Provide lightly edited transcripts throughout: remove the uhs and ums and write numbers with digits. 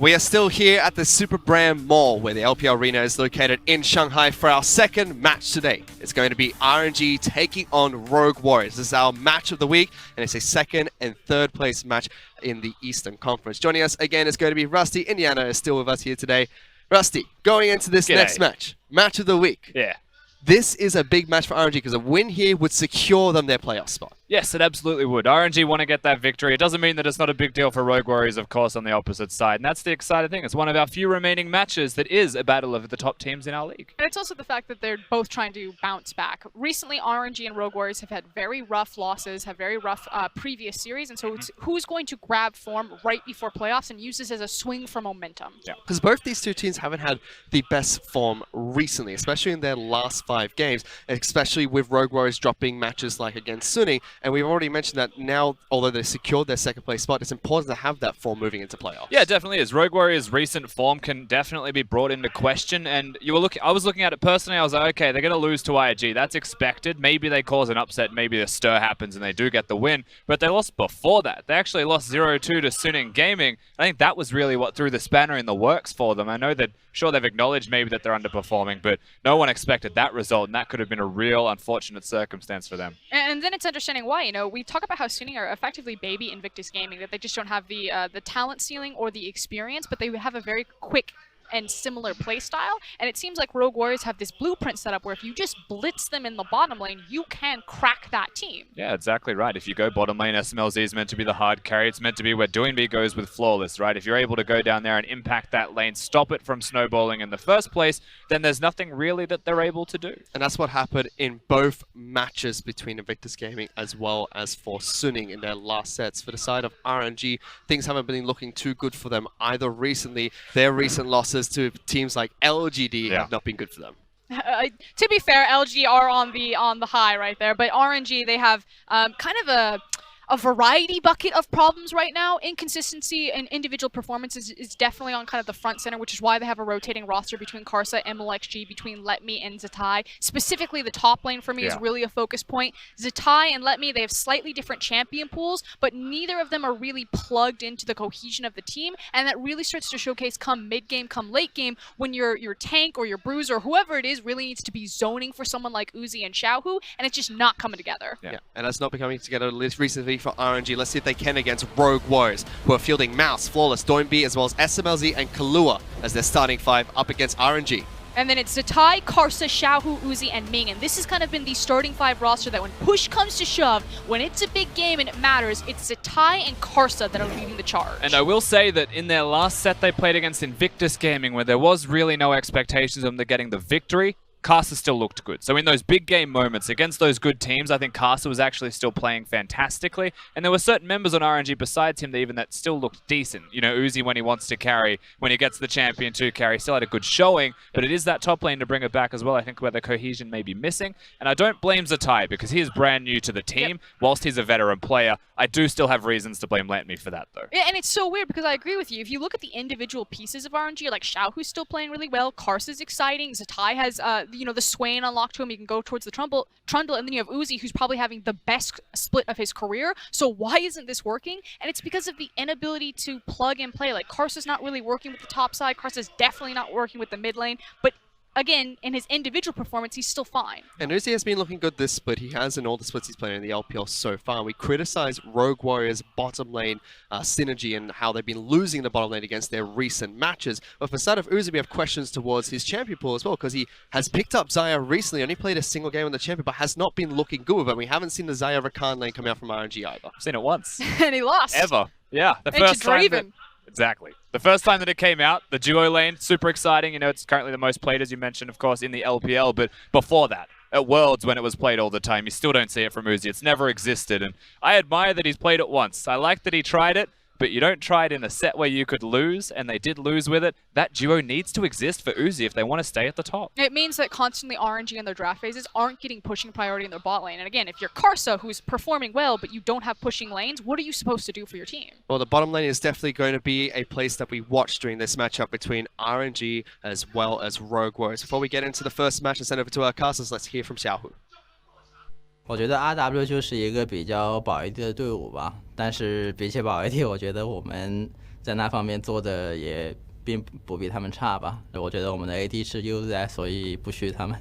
We are still here at the Super Brand Mall, where the LPL Arena is located in Shanghai for our second match today. It's going to be RNG taking on Rogue Warriors. This is our match of the week, and it's a second and third place match in the Eastern Conference. Joining us again is going to be Rusty. Indiana is still with us here today. Rusty, going into this next match of the week. Yeah. This is a big match for RNG because a win here would secure them their playoff spot. Yes, it absolutely would. RNG want to get that victory. It doesn't mean that it's not a big deal for Rogue Warriors, of course, on the opposite side. And that's the exciting thing. It's one of our few remaining matches that is a battle of the top teams in our league. And it's also the fact that they're both trying to bounce back. Recently, RNG and Rogue Warriors have had very rough losses, have very rough previous series. And so it's who's going to grab form right before playoffs and use this as a swing for momentum. Yeah, because both these two teams haven't had the best form recently, especially in their last 5 games, especially with Rogue Warriors dropping matches like against Sunny. And we've already mentioned that now, although they secured their second place spot, it's important to have that form moving into playoffs. Yeah, it definitely is. Rogue Warriors' recent form can definitely be brought into question. And I was looking at it personally. I was like, okay, they're going to lose to IRG. That's expected. Maybe they cause an upset. Maybe a stir happens and they do get the win. But they lost before that. They actually lost 0-2 to Suning Gaming. I think that was really what threw the spanner in the works for them. I know that, sure, they've acknowledged maybe that they're underperforming, but no one expected that result, and that could have been a real unfortunate circumstance for them. And then it's understanding why. You know, we talk about how Suning are effectively baby Invictus Gaming, that they just don't have the talent ceiling or the experience, but they have a very quick and similar play style. And it seems like Rogue Warriors have this blueprint set up where if you just blitz them in the bottom lane, you can crack that team. Yeah, exactly right. If you go bottom lane, SMLZ is meant to be the hard carry. It's meant to be where Doinby goes with Flawless, right? If you're able to go down there and impact that lane, stop it from snowballing in the first place, then there's nothing really that they're able to do. And that's what happened in both matches between Invictus Gaming as well as for Suning in their last sets. For the side of RNG, things haven't been looking too good for them either recently. Their recent losses to teams like LGD have not been good for them. To be fair, LG are on the high right there, but RNG, they have kind of a variety bucket of problems right now. Inconsistency in individual performances is definitely on kind of the front center, which is why they have a rotating roster between Karsa, MLXG, between Letme and Zatai. Specifically, the top lane for me is really a focus point. Zatai and Letme, they have slightly different champion pools, but neither of them are really plugged into the cohesion of the team, and that really starts to showcase come mid-game, come late game, when your tank or your bruiser or whoever it is really needs to be zoning for someone like Uzi and Xiaohu, and it's just not coming together. Yeah, and that's not becoming together recently for RNG. Let's see if they can against Rogue Warriors, who are fielding Mouse, Flawless, Doinby, as well as SMLZ and Kalua as their starting 5 up against RNG. And then it's Zatai, Karsa, Xiaohu, Uzi, and Ming. And this has kind of been the starting 5 roster that when push comes to shove, when it's a big game and it matters, it's Zatai and Karsa that are leading the charge. And I will say that in their last set they played against Invictus Gaming, where there was really no expectations of them getting the victory, Karsa still looked good. So in those big game moments against those good teams, I think Karsa was actually still playing fantastically. And there were certain members on RNG besides him that still looked decent. You know, Uzi when he wants to carry, when he gets the champion 2 carry, still had a good showing. But it is that top lane to bring it back as well, I think, where the cohesion may be missing. And I don't blame Zatai because he is brand new to the team. Whilst he's a veteran player, I do still have reasons to blame Letme for that, though. Yeah, and it's so weird because I agree with you. If you look at the individual pieces of RNG, like Xiao, who's still playing really well, Karsa's exciting, Zatai has the Swain unlocked to him, he can go towards the Trundle, and then you have Uzi, who's probably having the best split of his career. So why isn't this working? And it's because of the inability to plug and play. Like, Karsa's not really working with the top side, Karsa's definitely not working with the mid lane, but again, in his individual performance, he's still fine. And Uzi has been looking good this split. He has in all the splits he's played in the LPL so far. We criticize Rogue Warriors' bottom lane synergy and how they've been losing the bottom lane against their recent matches. But for the side of Uzi, we have questions towards his champion pool as well, because he has picked up Xayah recently, only played a single game on the champion, but has not been looking good with him. We haven't seen the Xayah Rakan lane come out from RNG either. I've seen it once. And he lost. Ever. Yeah. The first time. Exactly. The first time that it came out, the duo lane, super exciting. You know, it's currently the most played, as you mentioned, of course, in the LPL. But before that, at Worlds, when it was played all the time, you still don't see it from Uzi. It's never existed. And I admire that he's played it once. I like that he tried it. But you don't try it in a set where you could lose, and they did lose with it. That duo needs to exist for Uzi if they want to stay at the top. It means that constantly RNG in their draft phases aren't getting pushing priority in their bot lane. And again, if you're Karsa, who's performing well, but you don't have pushing lanes, what are you supposed to do for your team? Well, the bottom lane is definitely going to be a place that we watch during this matchup between RNG as well as Rogue Warriors. Before we get into the first match and send over to our casters, let's hear from Xiaohu. 我觉得 RW 就是一个比较保 AD 的队伍吧，但是比起保 AD， 我觉得我们在那方面做的也并不比他们差吧。我觉得我们的 AD 是优在，所以不虚他们。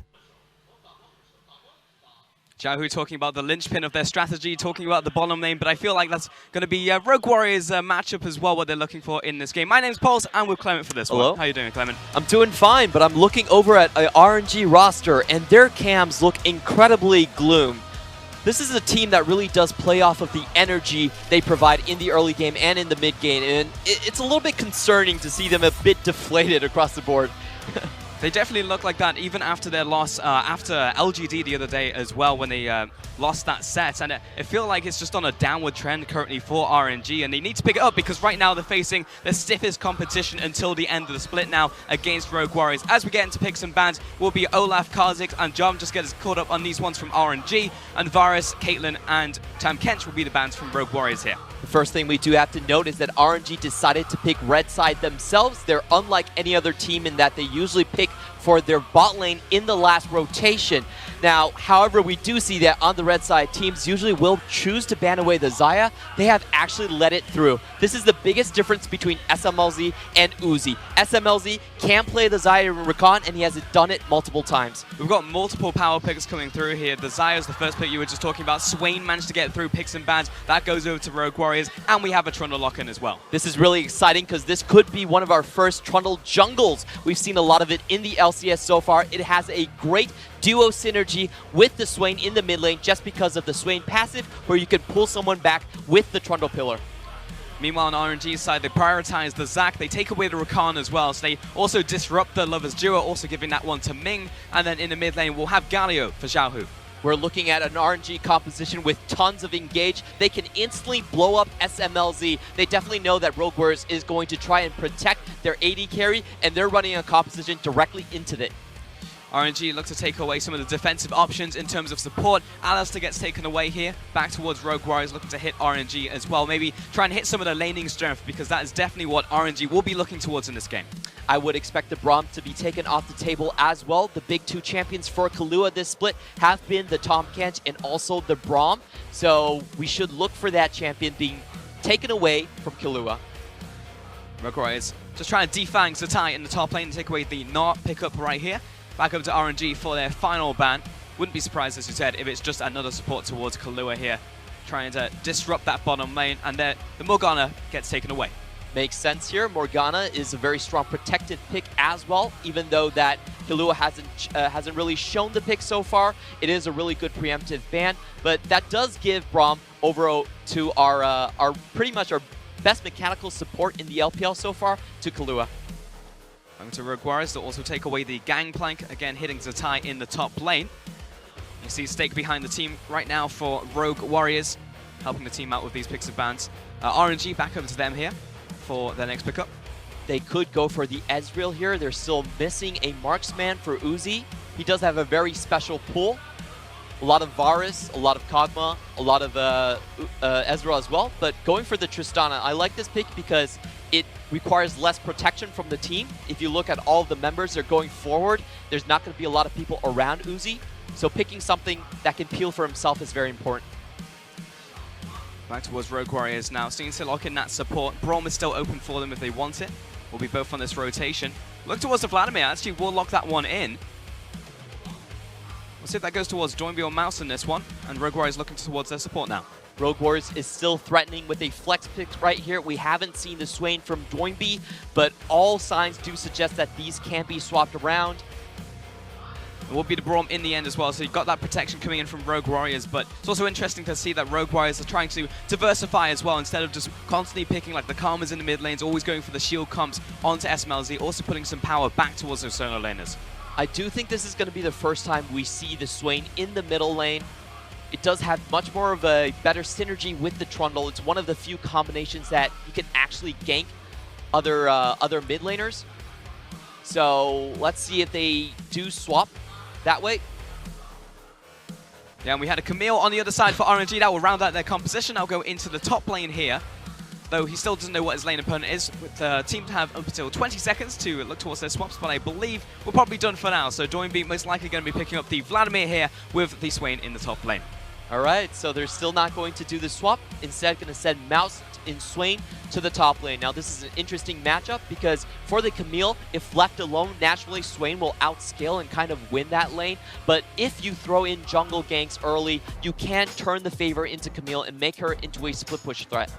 Xiaohu talking about the linchpin of their strategy, talking about the bottom lane, but I feel like that's going to be Rogue Warriors' matchup as well, what they're looking for in this game. My name's Pulse, and with Clement for this Hello. one. How you doing, Clement? I'm doing fine, but I'm looking over at a RNG roster, and their cams look incredibly gloom. This is a team that really does play off of the energy they provide in the early game and in the mid game, and it's a little bit concerning to see them a bit deflated across the board. They definitely look like that even after their loss, after LGD the other day as well, when they lost that set. And it feels like it's just on a downward trend currently for RNG, and they need to pick it up because right now they're facing the stiffest competition until the end of the split now against Rogue Warriors. As we get into picks and bans, will be Olaf, Karzik, and Jom just get us caught up on these ones from RNG, and Varus, Caitlyn, and Tam Kench will be the bans from Rogue Warriors here. The first thing we do have to note is that RNG decided to pick red side themselves. They're unlike any other team in that they usually pick for their bot lane in the last rotation. Now, however, we do see that on the red side, teams usually will choose to ban away the Xayah. They have actually let it through. This is the biggest difference between SMLZ and Uzi. SMLZ can play the Xayah in Rakan, and he has done it multiple times. We've got multiple power picks coming through here. The Xayah is the first pick you were just talking about. Swain managed to get through picks and bans. That goes over to Rogue Warriors, and we have a Trundle lock-in as well. This is really exciting because this could be one of our first Trundle jungles. We've seen a lot of it in the LCS so far. It has a great duo synergy with the Swain in the mid lane just because of the Swain passive where you can pull someone back with the Trundle pillar. Meanwhile, on RNG's side, they prioritize the Zac. They take away the Rakan as well, so they also disrupt the Lovers duo, also giving that one to Ming. And then in the mid lane, we'll have Galio for Xiaohu. We're looking at an RNG composition with tons of engage. They can instantly blow up SMLZ. They definitely know that Rogue Warriors is going to try and protect their AD carry, and they're running a composition directly into it. RNG look to take away some of the defensive options in terms of support. Alistair gets taken away here, back towards Rogue Warriors, looking to hit RNG as well. Maybe try and hit some of the laning strength, because that is definitely what RNG will be looking towards in this game. I would expect the Braum to be taken off the table as well. The big two champions for Kahlua this split have been the Tahm Kench and also the Braum. So we should look for that champion being taken away from Kahlua. Rogue Warriors just trying to defang Zatai in the top lane and take away the Gnar pickup right here. Back up to RNG for their final ban. Wouldn't be surprised, as you said, if it's just another support towards Kahlua here, trying to disrupt that bottom lane, and the Morgana gets taken away. Makes sense here. Morgana is a very strong protected pick as well, even though that Kahlua hasn't really shown the pick so far. It is a really good preemptive ban, but that does give Braum over to our pretty much our best mechanical support in the LPL so far, to Kahlua. Going to Rogue Warriors to also take away the Gangplank, again hitting Zatai in the top lane. You see Stake behind the team right now for Rogue Warriors, helping the team out with these picks and bans. RNG back over to them here for their next pickup. They could go for the Ezreal here. They're still missing a marksman for Uzi. He does have a very special pull. A lot of Varus, a lot of Kog'Maw, a lot of Ezreal as well. But going for the Tristana, I like this pick because it requires less protection from the team. If you look at all of the members that are going forward, there's not going to be a lot of people around Uzi. So picking something that can peel for himself is very important. Back towards Rogue Warriors now. Seeing to lock in that support. Braum is still open for them if they want it. We'll be both on this rotation. Look towards the Vladimir. Actually, we'll lock that one in. We'll see if that goes towards Doinby or Mouse in this one. And Rogue Warriors looking towards their support now. Rogue Warriors is still threatening with a flex pick right here. We haven't seen the Swain from Doinby, but all signs do suggest that these can be swapped around. It will be the Braum in the end as well, so you've got that protection coming in from Rogue Warriors, but it's also interesting to see that Rogue Warriors are trying to diversify as well, instead of just constantly picking like the Karmas in the mid lanes, always going for the shield comps onto SMLZ, also putting some power back towards those solo laners. I do think this is going to be the first time we see the Swain in the middle lane. It does have much more of a better synergy with the Trundle. It's one of the few combinations that you can actually gank other mid laners. So let's see if they do swap that way. Yeah, and we had a Camille on the other side for RNG. That will round out their composition. I'll go into the top lane here. Though he still doesn't know what his lane opponent is. With the team to have up until 20 seconds to look towards their swaps, but I believe we're probably done for now. So Doinby most likely going to be picking up the Vladimir here with the Swain in the top lane. All right, so they're still not going to do the swap. Instead, going to send Mouse in Swain to the top lane. Now, this is an interesting matchup because for the Camille, if left alone, naturally Swain will outscale and kind of win that lane. But if you throw in jungle ganks early, you can turn the favor into Camille and make her into a split push threat.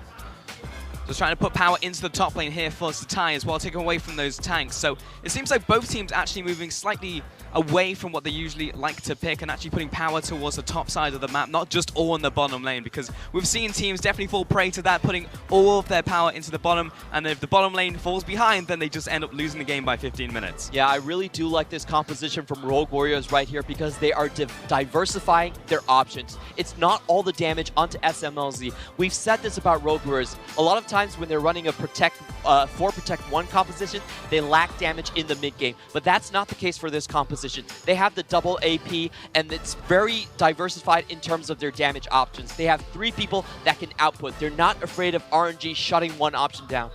Just trying to put power into the top lane here for Satai as well, taking away from those tanks. So it seems like both teams actually moving slightly away from what they usually like to pick and actually putting power towards the top side of the map, not just all in the bottom lane, because we've seen teams definitely fall prey to that, putting all of their power into the bottom, and if the bottom lane falls behind, then they just end up losing the game by 15 minutes. Yeah, I really do like this composition from Rogue Warriors right here because they are diversifying their options. It's not all the damage onto SMLZ. We've said this about Rogue Warriors. A lot of times when they're running a Protect 1 composition, they lack damage in the mid game, but that's not the case for this composition. They have the double AP, and it's very diversified in terms of their damage options. They have 3 people that can output. They're not afraid of RNG shutting one option down.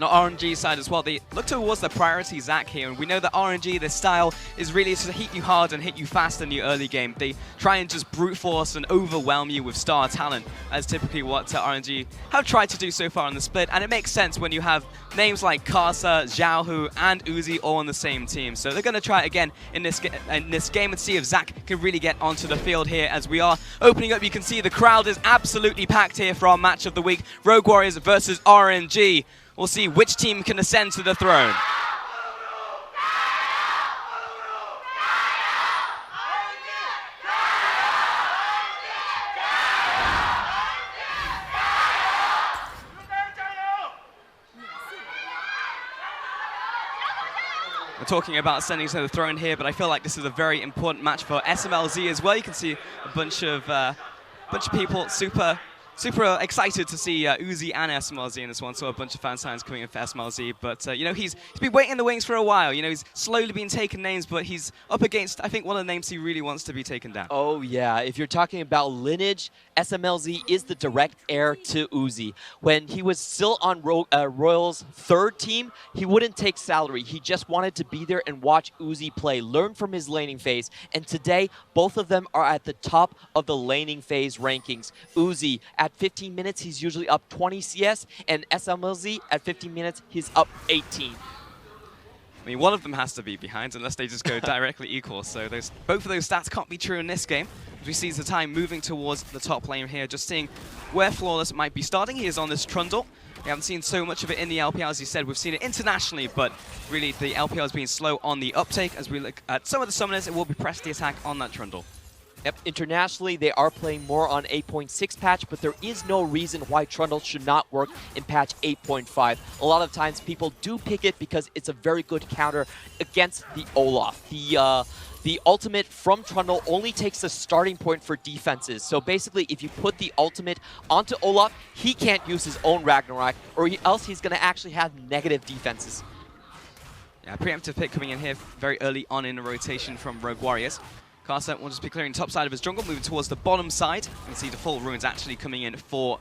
Now, RNG side as well, they look towards the priority Zac here, and we know that RNG, their style is really to hit you hard and hit you fast in the early game. They try and just brute force and overwhelm you with star talent, as typically what RNG have tried to do so far in the split, and it makes sense when you have names like Karsa, Xiaohu, and Uzi all on the same team. So they're going to try it again in this game and see if Zac can really get onto the field here. As we are opening up, you can see the crowd is absolutely packed here for our match of the week, Rogue Warriors versus RNG. We'll see which team can ascend to the throne. We're talking about ascending to the throne here, but I feel like this is a very important match for SMLZ as well. You can see a bunch of people super excited to see Uzi and SMLZ in this one. So a bunch of fan signs coming in for SMLZ, but you know, he's been waiting in the wings for a while. You know, he's slowly been taking names, but he's up against, I think, one of the names he really wants to be taken down. Oh yeah, if you're talking about lineage, SMLZ is the direct heir to Uzi. When he was still on Royal's 3rd team, he wouldn't take salary. He just wanted to be there and watch Uzi play, learn from his laning phase. And today, both of them are at the top of the laning phase rankings. Uzi, at 15 minutes, he's usually up 20 CS, and SMLZ, at 15 minutes, he's up 18. I mean, one of them has to be behind unless they just go directly equal. So both of those stats can't be true in this game. As we see Zatai moving towards the top lane here, just seeing where Flawless might be starting. He is on this Trundle. We haven't seen so much of it in the LPL, as you said. We've seen it internationally, but really the LPL has been slow on the uptake. As we look at some of the summoners, it will be press the attack on that Trundle. Yep, internationally, they are playing more on 8.6 patch, but there is no reason why Trundle should not work in patch 8.5. A lot of times, people do pick it because it's a very good counter against the Olaf. The ultimate from Trundle only takes the starting point for defenses. So basically, if you put the ultimate onto Olaf, he can't use his own Ragnarok, or else he's going to actually have negative defenses. Yeah, preemptive pick coming in here very early on in the rotation from Rogue Warriors. Karsa will just be clearing top side of his jungle, moving towards the bottom side. You can see the full ruins actually coming in for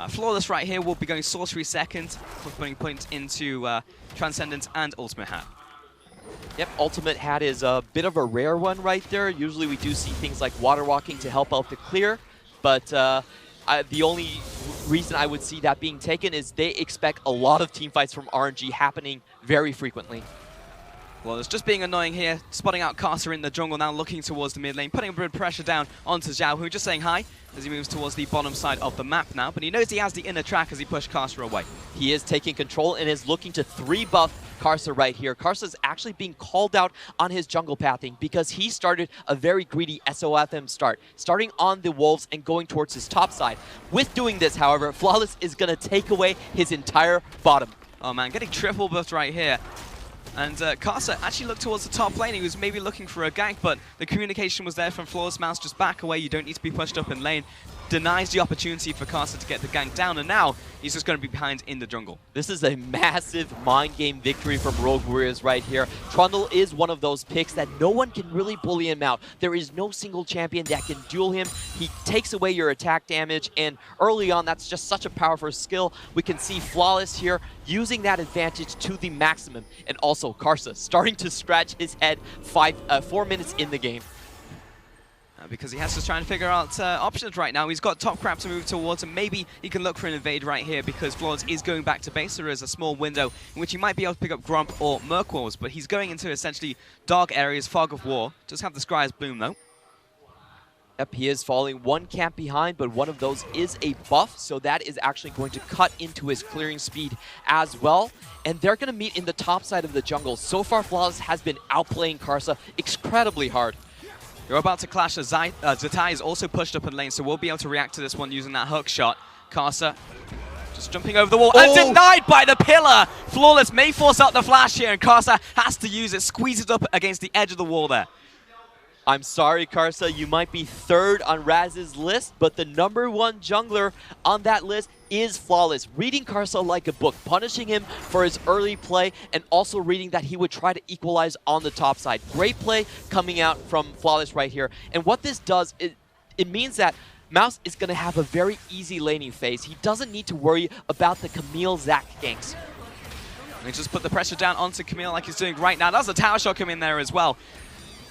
Flawless right here. We'll be going Sorcery second, putting points into Transcendence and Ultimate Hat. Yep, Ultimate Hat is a bit of a rare one right there. Usually we do see things like Water Walking to help out the clear, but the only reason I would see that being taken is they expect a lot of teamfights from RNG happening very frequently. Well, it's just being annoying here, spotting out Karsa in the jungle now, looking towards the mid lane, putting a bit of pressure down onto Xiaohu, just saying hi as he moves towards the bottom side of the map now, but he knows he has the inner track as he pushed Karsa away. He is taking control and is looking to 3-buff Karsa right here. Karsa's actually being called out on his jungle pathing because he started a very greedy SOFM start, starting on the Wolves and going towards his top side. With doing this, however, Flawless is going to take away his entire bottom. Oh man, getting triple buffed right here. And Karsa actually looked towards the top lane. He was maybe looking for a gank, but the communication was there from Flawless Mouse. Just back away. You don't need to be pushed up in lane. Denies the opportunity for Karsa to get the gank down, and now he's just going to be behind in the jungle. This is a massive mind game victory from Rogue Warriors right here. Trundle is one of those picks that no one can really bully him out. There is no single champion that can duel him. He takes away your attack damage, and early on, that's just such a powerful skill. We can see Flawless here using that advantage to the maximum, and also Karsa starting to scratch his head 4 minutes in the game. because he has to try and figure out options right now. He's got top crab to move towards, and maybe he can look for an invade right here because Flawless is going back to base. There is a small window in which he might be able to pick up Grump or Merc Walls, but he's going into essentially dark areas, fog of war. Just have the Scry's Bloom though. Yep, he is falling one camp behind, but one of those is a buff, so that is actually going to cut into his clearing speed as well. And they're going to meet in the top side of the jungle. So far, Flawless has been outplaying Karsa incredibly hard. You're about to clash. Zatai is also pushed up in lane, so we'll be able to react to this one using that hook shot. Karsa just jumping over the wall and denied by the pillar. Flawless may force out the flash here, and Karsa has to use it, squeeze it up against the edge of the wall there. I'm sorry, Karsa, you might be third on Raz's list, but the #1 jungler on that list is Flawless. Reading Karsa like a book, punishing him for his early play, and also reading that he would try to equalize on the top side. Great play coming out from Flawless right here. And what this does, it means that Mouse is going to have a very easy laning phase. He doesn't need to worry about the Camille Zac ganks. And he just put the pressure down onto Camille like he's doing right now. That's a tower shot coming in there as well.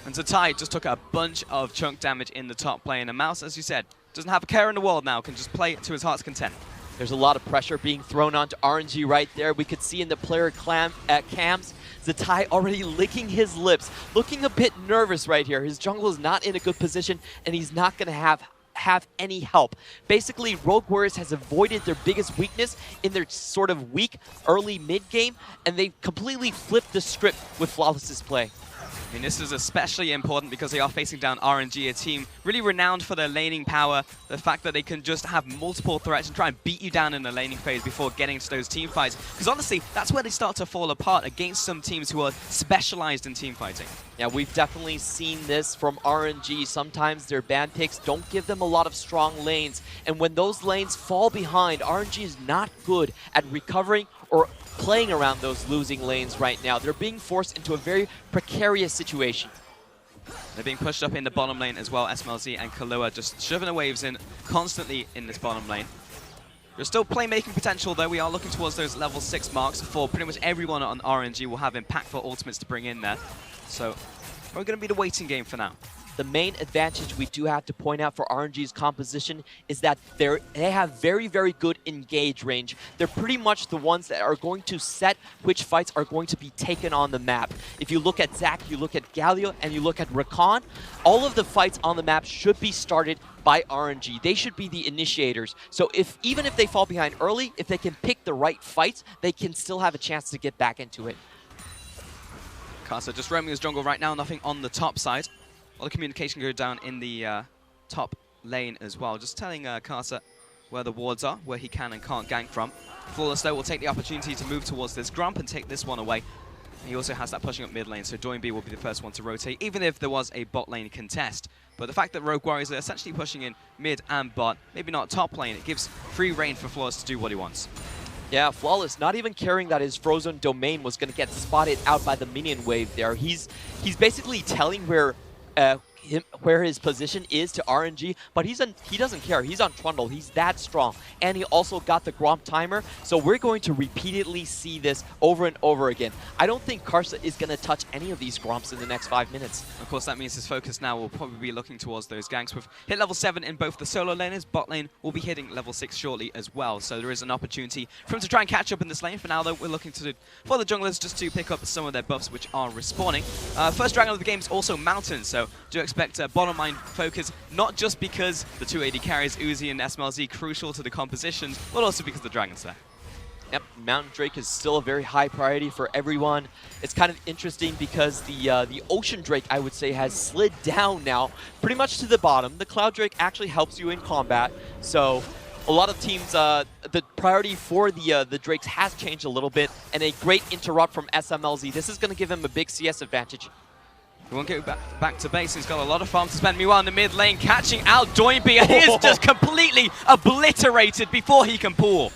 And Zatai just took a bunch of chunk damage in the top lane. And Mouse, as you said, doesn't have a care in the world now, can just play to his heart's content. There's a lot of pressure being thrown onto RNG right there. We could see in the player cams, Zatai already licking his lips, looking a bit nervous right here. His jungle is not in a good position, and he's not going to have any help. Basically, Rogue Warriors has avoided their biggest weakness in their sort of weak early mid game, and they completely flipped the script with Flawless's play. I mean, this is especially important because they are facing down RNG, a team really renowned for their laning power. The fact that they can just have multiple threats and try and beat you down in the laning phase before getting to those team fights. Because honestly, that's where they start to fall apart against some teams who are specialized in team fighting. Yeah, we've definitely seen this from RNG. Sometimes their ban picks don't give them a lot of strong lanes. And when those lanes fall behind, RNG is not good at recovering or playing around those losing lanes right now. They're being forced into a very precarious situation. They're being pushed up in the bottom lane as well. SMLZ and Kahlua just shoving the waves in constantly in this bottom lane. There's still playmaking potential though. We are looking towards those level 6 marks for pretty much everyone on RNG will have impactful ultimates to bring in there. So we're going to be the waiting game for now. The main advantage we do have to point out for RNG's composition is that they have very, very good engage range. They're pretty much the ones that are going to set which fights are going to be taken on the map. If you look at Zac, you look at Galio, and you look at Rakan, all of the fights on the map should be started by RNG. They should be the initiators. So even if they fall behind early, if they can pick the right fights, they can still have a chance to get back into it. Karsa just roaming his jungle right now, nothing on the top side. A lot of communication go down in the top lane as well. Just telling Karsa where the wards are, where he can and can't gank from. Flawless though will take the opportunity to move towards this Grump and take this one away. He also has that pushing up mid lane, so Doinby will be the first one to rotate, even if there was a bot lane contest. But the fact that Rogue Warriors are essentially pushing in mid and bot, maybe not top lane, it gives free reign for Flawless to do what he wants. Yeah, Flawless not even caring that his frozen domain was going to get spotted out by the minion wave there. He's basically telling where his position is to RNG, but he doesn't care. He's on Trundle. He's that strong. And he also got the Gromp timer, so we're going to repeatedly see this over and over again. I don't think Karsa is going to touch any of these Gromps in the next 5 minutes. Of course, that means his focus now will probably be looking towards those ganks. We've hit level 7 in both the solo laners. Bot lane will be hitting level 6 shortly as well, so there is an opportunity for him to try and catch up in this lane. For now, though, we're looking for the junglers just to pick up some of their buffs, which are respawning. First dragon of the game is also Mountain, so do expect bottom line focus, not just because the 2 AD carries, Uzi and SMLZ, crucial to the compositions, but also because the dragon's there. Yep, Mountain Drake is still a very high priority for everyone. It's kind of interesting because the Ocean Drake, I would say, has slid down now pretty much to the bottom. The Cloud Drake actually helps you in combat, so a lot of teams, the priority for the Drakes has changed a little bit, and a great interrupt from SMLZ. This is going to give him a big CS advantage. He won't go back to base. He's got a lot of farm to spend. Meanwhile, in the mid lane, catching out Doinby, and he is just completely obliterated before he can pull.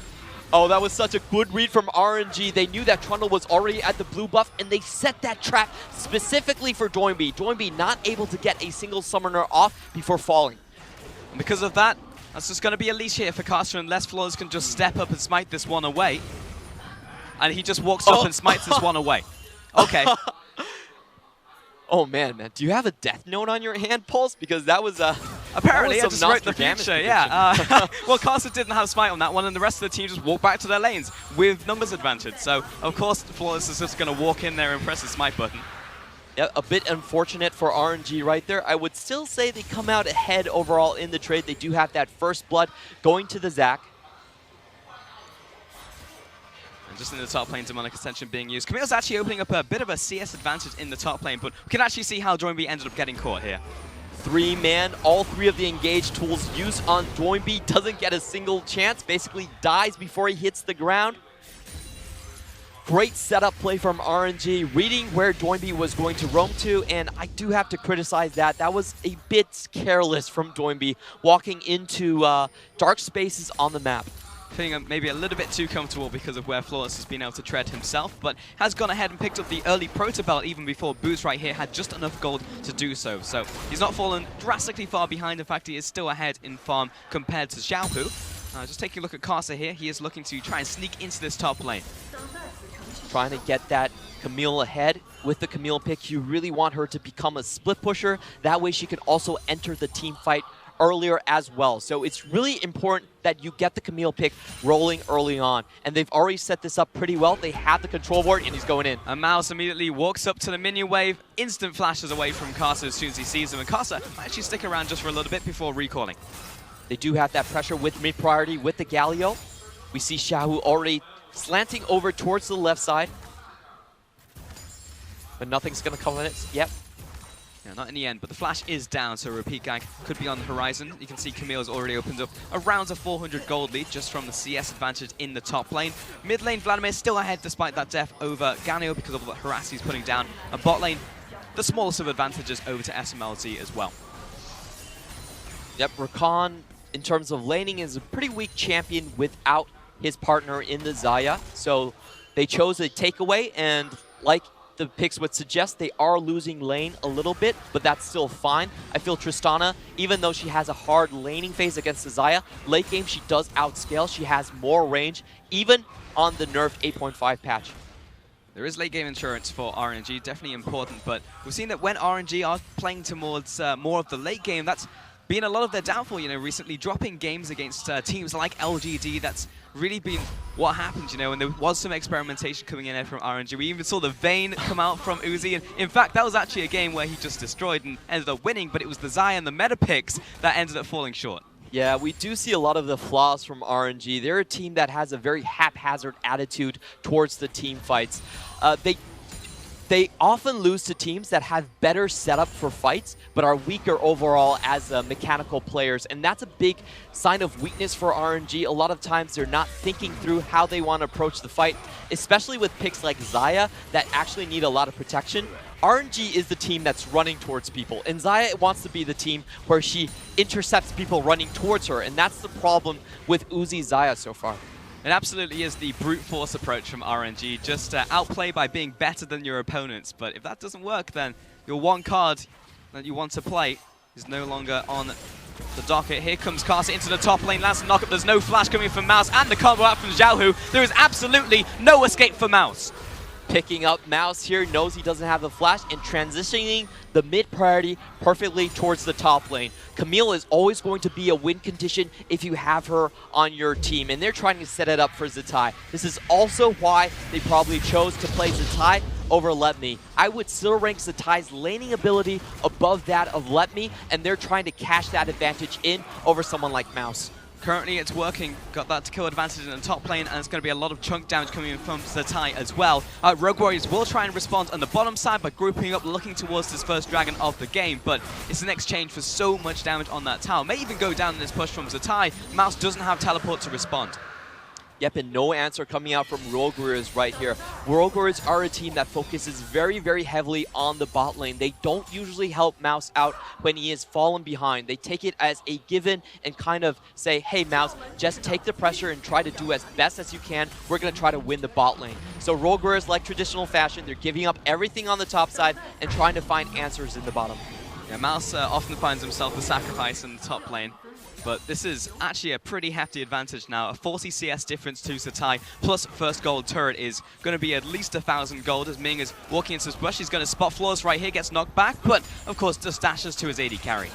Oh, that was such a good read from RNG. They knew that Trundle was already at the blue buff, and they set that trap specifically for Doinby. Doinby not able to get a single summoner off before falling. And because of that, that's just going to be a leash here for Karsa, unless Flawless can just step up and smite this one away. And he just walks up and smites this one away. Okay. Oh man, do you have a death note on your hand, Pulse? Because that was apparently that I was just some wrote the Nostradamus future. prediction. Yeah. Well, Carson didn't have Smite on that one, and the rest of the team just walked back to their lanes with numbers advantage. So of course, Flawless is just going to walk in there and press the Smite button. Yeah, a bit unfortunate for RNG right there. I would still say they come out ahead overall in the trade. They do have that first blood going to the Zac. And just in the top lane, demonic ascension being used. Camille's actually opening up a bit of a CS advantage in the top lane, but we can actually see how Joinby ended up getting caught here. 3-man, all 3 of the engaged tools used on Joinby, doesn't get a single chance, basically dies before he hits the ground. Great setup play from RNG, reading where Joinby was going to roam to, and I do have to criticize that. That was a bit careless from Joinby, walking into dark spaces on the map. Feeling maybe a little bit too comfortable because of where Flawless has been able to tread himself, but has gone ahead and picked up the early Proto Belt even before Boots right here had just enough gold to do so. So he's not fallen drastically far behind. In fact, he is still ahead in farm compared to Xiaohu. Just taking a look at Karsa here, he is looking to try and sneak into this top lane. Trying to get that Camille ahead. With the Camille pick, you really want her to become a split pusher. That way she can also enter the team fight earlier as well. So it's really important that you get the Camille pick rolling early on. And they've already set this up pretty well. They have the control board, and he's going in. And Mouse immediately walks up to the minion wave, instant flashes away from Karsa as soon as he sees him. And Karsa might actually stick around just for a little bit before recalling. They do have that pressure with mid-priority with the Galio. We see Xiaohu already slanting over towards the left side. But nothing's going to come in it. Yep. Yeah, not in the end, but the flash is down, so a repeat gang could be on the horizon. You can see Camille's already opened up around a 400 gold lead just from the CS advantage in the top lane. Mid lane, Vladimir still ahead despite that death over Ganeo because of the harass he's putting down. And bot lane, the smallest of advantages over to SMLZ as well. Yep, Rakan, in terms of laning, is a pretty weak champion without his partner in the Xayah. So they chose a takeaway, and like the picks would suggest, they are losing lane a little bit, but that's still fine. I feel Tristana, even though she has a hard laning phase against the Xayah, late game she does outscale. She has more range, even on the nerfed 8.5 patch. There is late game insurance for RNG, definitely important, but we've seen that when RNG are playing towards more of the late game, that's been a lot of their downfall, you know, recently dropping games against teams like LGD. That's really been what happened, you know, and there was some experimentation coming in there from RNG. We even saw the Vayne come out from Uzi, and in fact, that was actually a game where he just destroyed and ended up winning, but it was the Xayah and the meta picks that ended up falling short. Yeah, we do see a lot of the flaws from RNG. They're a team that has a very haphazard attitude towards the team fights. They often lose to teams that have better setup for fights, but are weaker overall as mechanical players. And that's a big sign of weakness for RNG. A lot of times they're not thinking through how they want to approach the fight, especially with picks like Xayah that actually need a lot of protection. RNG is the team that's running towards people, and Xayah wants to be the team where she intercepts people running towards her, and that's the problem with Uzi Xayah so far. It absolutely is the brute force approach from RNG, just outplay by being better than your opponents. But if that doesn't work, then your one card that you want to play is no longer on the docket. Here comes Karsa into the top lane, lands a knockup. There's no flash coming from Mouse, and the combo out from Xiaohu. There is absolutely no escape for Mouse. Picking up Mouse here, knows he doesn't have the flash, and transitioning the mid priority perfectly towards the top lane. Camille is always going to be a win condition if you have her on your team, and they're trying to set it up for Zatai. This is also why they probably chose to play Zatai over Letme. I would still rank Zatai's laning ability above that of Letme, and they're trying to cash that advantage in over someone like Mouse. Currently it's working, got that kill advantage in the top lane, and it's going to be a lot of chunk damage coming in from Zatai as well. Rogue Warriors will try and respond on the bottom side by grouping up, looking towards this first dragon of the game, but it's an exchange for so much damage on that tower. May even go down in this push from Zatai. Mouse doesn't have teleport to respond. Yep, and no answer coming out from Rogue Warriors right here. Rogue Warriors are a team that focuses very, very heavily on the bot lane. They don't usually help Mouse out when he is fallen behind. They take it as a given and kind of say, hey Mouse, just take the pressure and try to do as best as you can. We're going to try to win the bot lane. So Rogue Warriors, like traditional fashion, they're giving up everything on the top side and trying to find answers in the bottom. Yeah, Mouse often finds himself the sacrifice in the top lane. But this is actually a pretty hefty advantage now. A 40 CS difference to Zatai, plus first gold turret is going to be at least 1,000 gold as Ming is walking into this bush. He's going to spot Flawless right here, gets knocked back, but of course just dashes to his AD carry.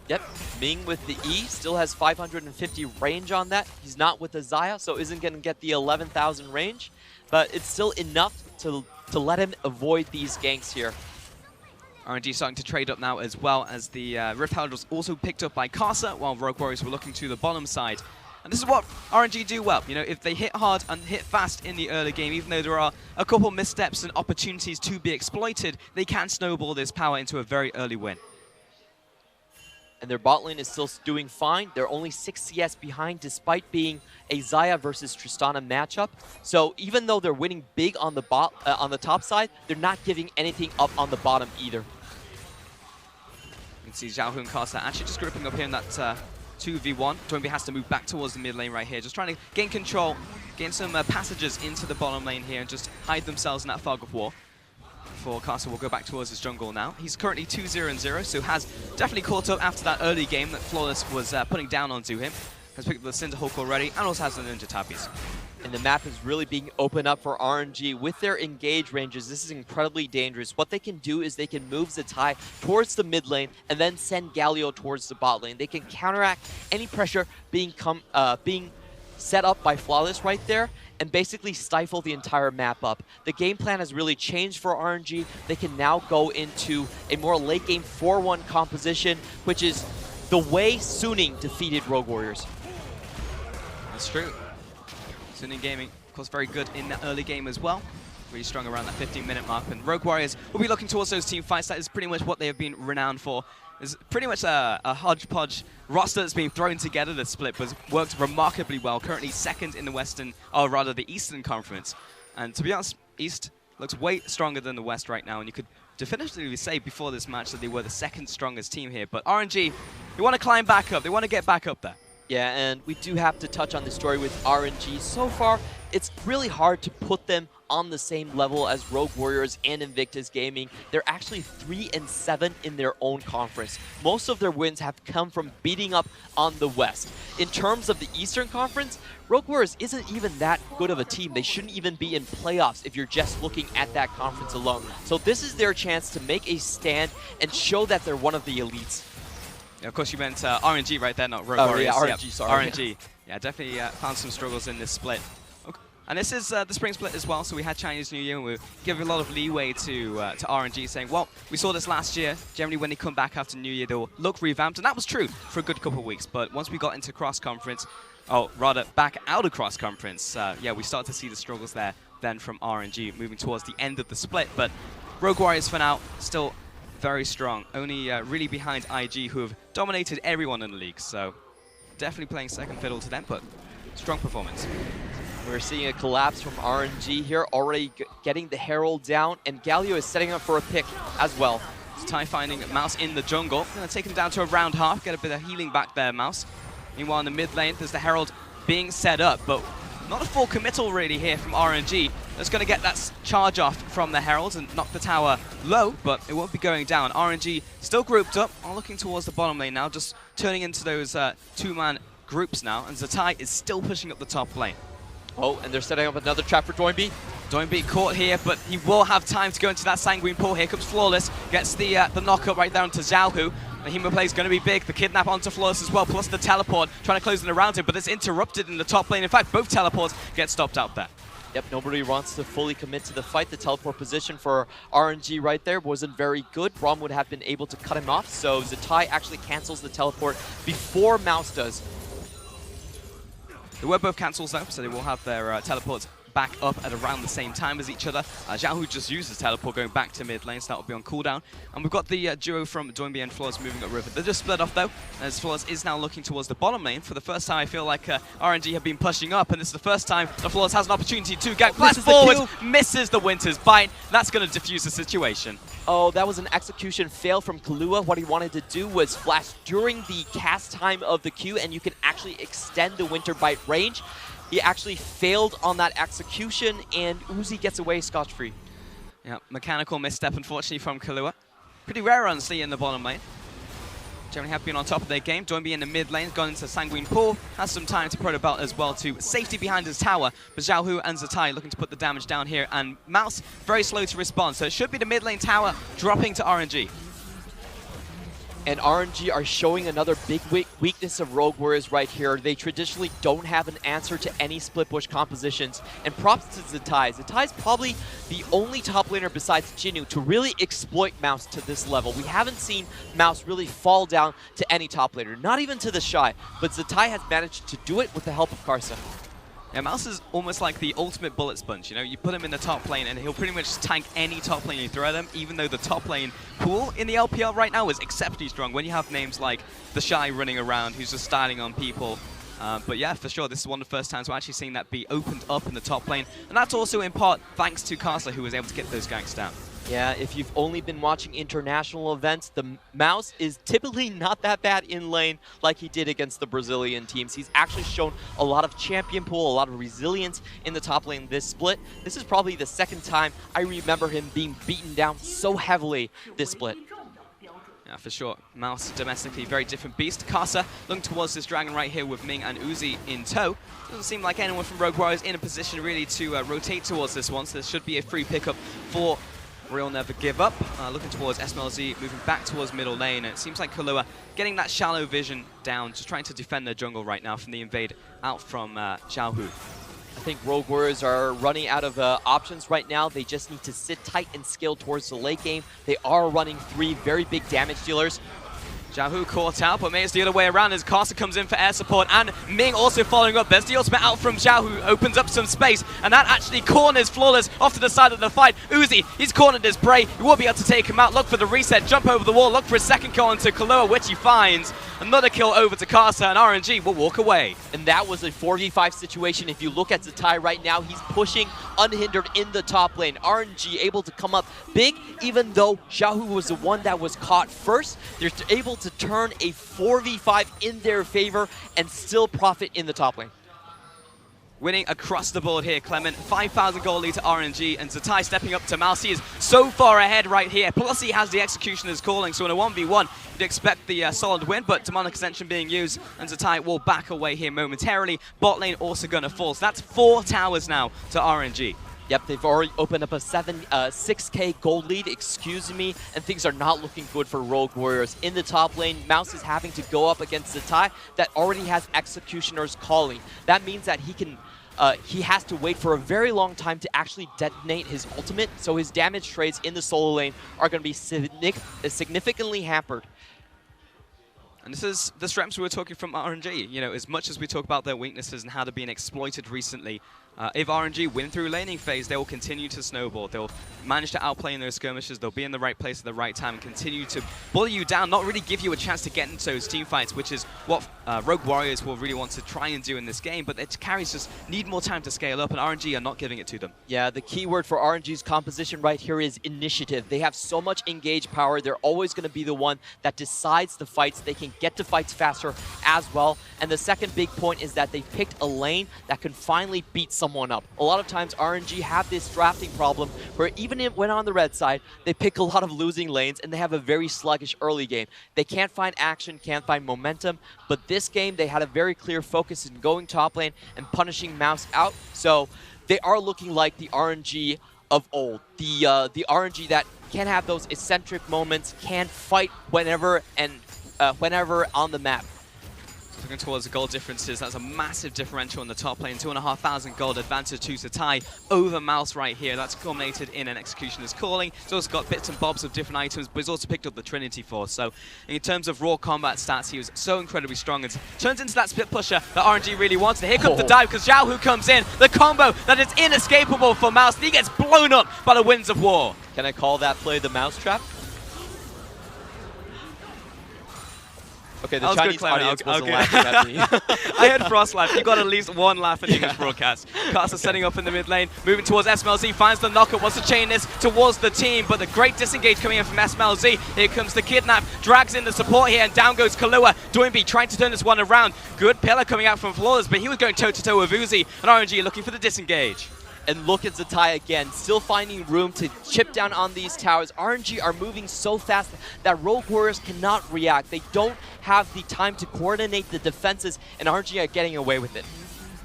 Yep, Ming with the E still has 550 range on that. He's not with the Xayah, so isn't going to get the 11,000 range, but it's still enough to let him avoid these ganks here. RNG starting to trade up now as well as the Rift Herald was also picked up by Casa while Rogue Warriors were looking to the bottom side. And this is what RNG do well. You know, if they hit hard and hit fast in the early game, even though there are a couple missteps and opportunities to be exploited, they can snowball this power into a very early win. And their bot lane is still doing fine. They're only 6 CS behind despite being a Xayah versus Tristana matchup. So even though they're winning big on the on the top side, they're not giving anything up on the bottom either. You can see Xiaohu and Casa actually just grouping up here in that 2v1. Doinby has to move back towards the mid lane right here, just trying to gain control, gain some passages into the bottom lane here and just hide themselves in that fog of war. For Casa will go back towards his jungle now. He's currently 2-0-0, so has definitely caught up after that early game that Flawless was putting down onto him. Has picked up the Cinderhawk already and also has the Ninja Tabbies. And the map is really being opened up for RNG. With their engage ranges, this is incredibly dangerous. What they can do is they can move Zatai towards the mid lane and then send Galio towards the bot lane. They can counteract any pressure being set up by Flawless right there and basically stifle the entire map up. The game plan has really changed for RNG. They can now go into a more late game 4-1 composition, which is the way Suning defeated Rogue Warriors. That's true. Suning Gaming, of course, very good in the early game as well. Really strong around that 15-minute mark. And Rogue Warriors will be looking towards those team fights. That is pretty much what they have been renowned for. It's pretty much a hodgepodge roster that's been thrown together. The split was worked remarkably well. Currently second in the Western, or rather the Eastern Conference. And to be honest, East looks way stronger than the West right now. And you could definitively say before this match that they were the second strongest team here. But RNG, they want to climb back up. They want to get back up there. Yeah, and we do have to touch on the story with RNG. So far, it's really hard to put them on the same level as Rogue Warriors and Invictus Gaming. They're actually 3-7 in their own conference. Most of their wins have come from beating up on the West. In terms of the Eastern Conference, Rogue Warriors isn't even that good of a team. They shouldn't even be in playoffs if you're just looking at that conference alone. So this is their chance to make a stand and show that they're one of the elites. Yeah, of course, you meant RNG right there, not Rogue Warriors. Yeah, RNG, yep. sorry. RNG. Yeah, definitely found some struggles in this split. Okay. And this is the spring split as well, so we had Chinese New Year, and we give a lot of leeway to RNG, saying, well, we saw this last year. Generally, when they come back after New Year, they'll look revamped, and that was true for a good couple of weeks. But once we got into cross-conference, oh, rather, back out of cross-conference, yeah, we start to see the struggles there then from RNG, moving towards the end of the split. But Rogue Warriors, for now, still very strong, only really behind IG, who have dominated everyone in the league, so definitely playing second fiddle to them, but strong performance. We're seeing a collapse from RNG here, already getting the Herald down, and Galio is setting up for a pick as well. Ty finding Mouse in the jungle, going to take him down to around half, get a bit of healing back there, Mouse. Meanwhile, in the mid lane, there's the Herald being set up, but not a full committal really here from RNG. That's going to get that charge off from the Heralds and knock the tower low, but it won't be going down. RNG still grouped up, are looking towards the bottom lane now, just turning into those two-man groups now, and Zatai is still pushing up the top lane. Oh, and they're setting up another trap for Doinby. Doinby caught here, but he will have time to go into that Sanguine Pool. Here comes Flawless, gets the knock-up right there onto Xiaohu. The Hema play is going to be big. The kidnap onto Flawless as well, plus the teleport, trying to close it around him, but it's interrupted in the top lane. In fact, both teleports get stopped out there. Yep, nobody wants to fully commit to the fight. The teleport position for RNG right there wasn't very good. Braum would have been able to cut him off, so Zatai actually cancels the teleport before Mouse does. They were both cancels though, so they will have their teleports back up at around the same time as each other. Xiaohu just used his teleport going back to mid lane, so that will be on cooldown. And we've got the duo from Doinby and Flawless moving up river. They're just split off though, as Flawless is now looking towards the bottom lane. For the first time, I feel like RNG have been pushing up, and this is the first time that Flawless has an opportunity to get blast forward, misses the Winter's Bite. That's going to diffuse the situation. Oh, that was an execution fail from Kahlua. What he wanted to do was flash during the cast time of the Q, and you can actually extend the Winter Bite range. He actually failed on that execution, and Uzi gets away scotch-free. Yeah, mechanical misstep, unfortunately, from Kahlua. Pretty rare, honestly, in the bottom lane. generally have been on top of their game. Doinby in the mid lane, gone into Sanguine Pool, has some time to proto belt as well to safety behind his tower. But Xiaohu and Zatai looking to put the damage down here, and Mouse very slow to respond. So it should be the mid lane tower dropping to RNG. And RNG are showing another big weakness of Rogue Warriors right here. They traditionally don't have an answer to any split push compositions. And props to Zatai. Zatai's probably the only top laner besides Jinnu to really exploit Mouse to this level. We haven't seen Mouse really fall down to any top laner, not even to the Shy. But Zatai has managed to do it with the help of Karsa. Yeah, Mouse is almost like the ultimate bullet sponge. You know, you put him in the top lane and he'll pretty much tank any top lane you throw at him, even though the top lane pool in the LPL right now is exceptionally strong. When you have names like the Shy running around, who's just styling on people. But yeah, for sure, this is one of the first times we're actually seeing that be opened up in the top lane. And that's also in part thanks to Karsa, who was able to get those ganks down. Yeah, if you've only been watching international events, the Mouse is typically not that bad in lane like he did against the Brazilian teams. He's actually shown a lot of champion pool, a lot of resilience in the top lane this split. This is probably the second time I remember him being beaten down so heavily this split. Yeah, for sure. Mouse domestically, very different beast. Karsa looking towards this dragon right here with Ming and Uzi in tow. Doesn't seem like anyone from Rogue Warriors in a position really to rotate towards this one, so this should be a free pickup for Real Never Give Up. Looking towards SMLZ, moving back towards middle lane. And it seems like Kahlua getting that shallow vision down, just trying to defend their jungle right now from the invade out from Xiaohu. I think Rogue Warriors are running out of options right now. They just need to sit tight and scale towards the late game. They are running 3 very big damage dealers. Xiaohu caught out, but maybe it's the other way around as Karsa comes in for air support, and Ming also following up. There's the ultimate out from Xiaohu, opens up some space, and that actually corners Flawless off to the side of the fight. Uzi, he's cornered his prey. He will be able to take him out. Look for the reset, jump over the wall, look for his second kill onto Kahlua, which he finds. Another kill over to Karsa, and RNG will walk away. And that was a 4v5 situation. If you look at Zatai right now, he's pushing unhindered in the top lane. RNG able to come up big, even though Xiaohu was the one that was caught first. They're able to turn a 4v5 in their favor and still profit in the top lane. Winning across the board here, Clement. 5,000 gold lead to RNG, and Zatai stepping up to Mouse. He is so far ahead right here. Plus he has the Executioner's calling, so in a 1v1, you'd expect the solid win, but Demonic Ascension being used, and Zatai will back away here momentarily. Bot lane also gonna fall, so that's 4 towers now to RNG. Yep, they've already opened up a 6k gold lead, excuse me, and things are not looking good for Rogue Warriors. In the top lane, Mouse is having to go up against Zatai that already has Executioner's calling. That means that he has to wait for a very long time to actually detonate his ultimate, so his damage trades in the solo lane are going to be significantly hampered. And this is the strengths we were talking from RNG. You know, as much as we talk about their weaknesses and how they're being exploited recently, if RNG win through laning phase, they will continue to snowball. They'll manage to outplay in those skirmishes. They'll be in the right place at the right time and continue to bully you down, not really give you a chance to get into those team fights, which is what Rogue Warriors will really want to try and do in this game. But their carries just need more time to scale up, and RNG are not giving it to them. Yeah, the key word for RNG's composition right here is initiative. They have so much engage power. They're always going to be the one that decides the fights. They can get to fights faster as well. And the second big point is that they picked a lane that can finally beat someone up. A lot of times RNG have this drafting problem where even when on the red side, they pick a lot of losing lanes and they have a very sluggish early game. They can't find action, can't find momentum, but this game they had a very clear focus in going top lane and punishing Mouse out. So they are looking like the RNG of old. The RNG that can have those eccentric moments, can fight whenever on the map. Looking towards the gold differences, that's a massive differential in the top lane. 2,500 gold advantage to Zatai over Mouse right here. That's culminated in an Executioner's calling. He's also got bits and bobs of different items, but he's also picked up the Trinity Force. So in terms of raw combat stats, he was so incredibly strong. It turns into that split pusher that RNG really wanted. Here comes the dive because Xiaohu comes in. The combo that is inescapable for Mouse. And he gets blown up by the winds of war. Can I call that play the Mouse trap? Okay, the Chinese audience wasn't laughing at me. I heard Frost laugh. You got at least one laugh in the English broadcast. Karsa setting up in the mid lane, moving towards SMLZ, finds the knocker, wants to chain this towards the team, but the great disengage coming in from SMLZ. Here comes the kidnap, drags in the support here, and down goes Kahlua. Doinby trying to turn this one around. Good pillar coming out from Flawless, but he was going toe-to-toe with Uzi, and RNG looking for the disengage. And look at Zatai again, still finding room to chip down on these towers. RNG are moving so fast that Rogue Warriors cannot react. They don't have the time to coordinate the defenses, and RNG are getting away with it.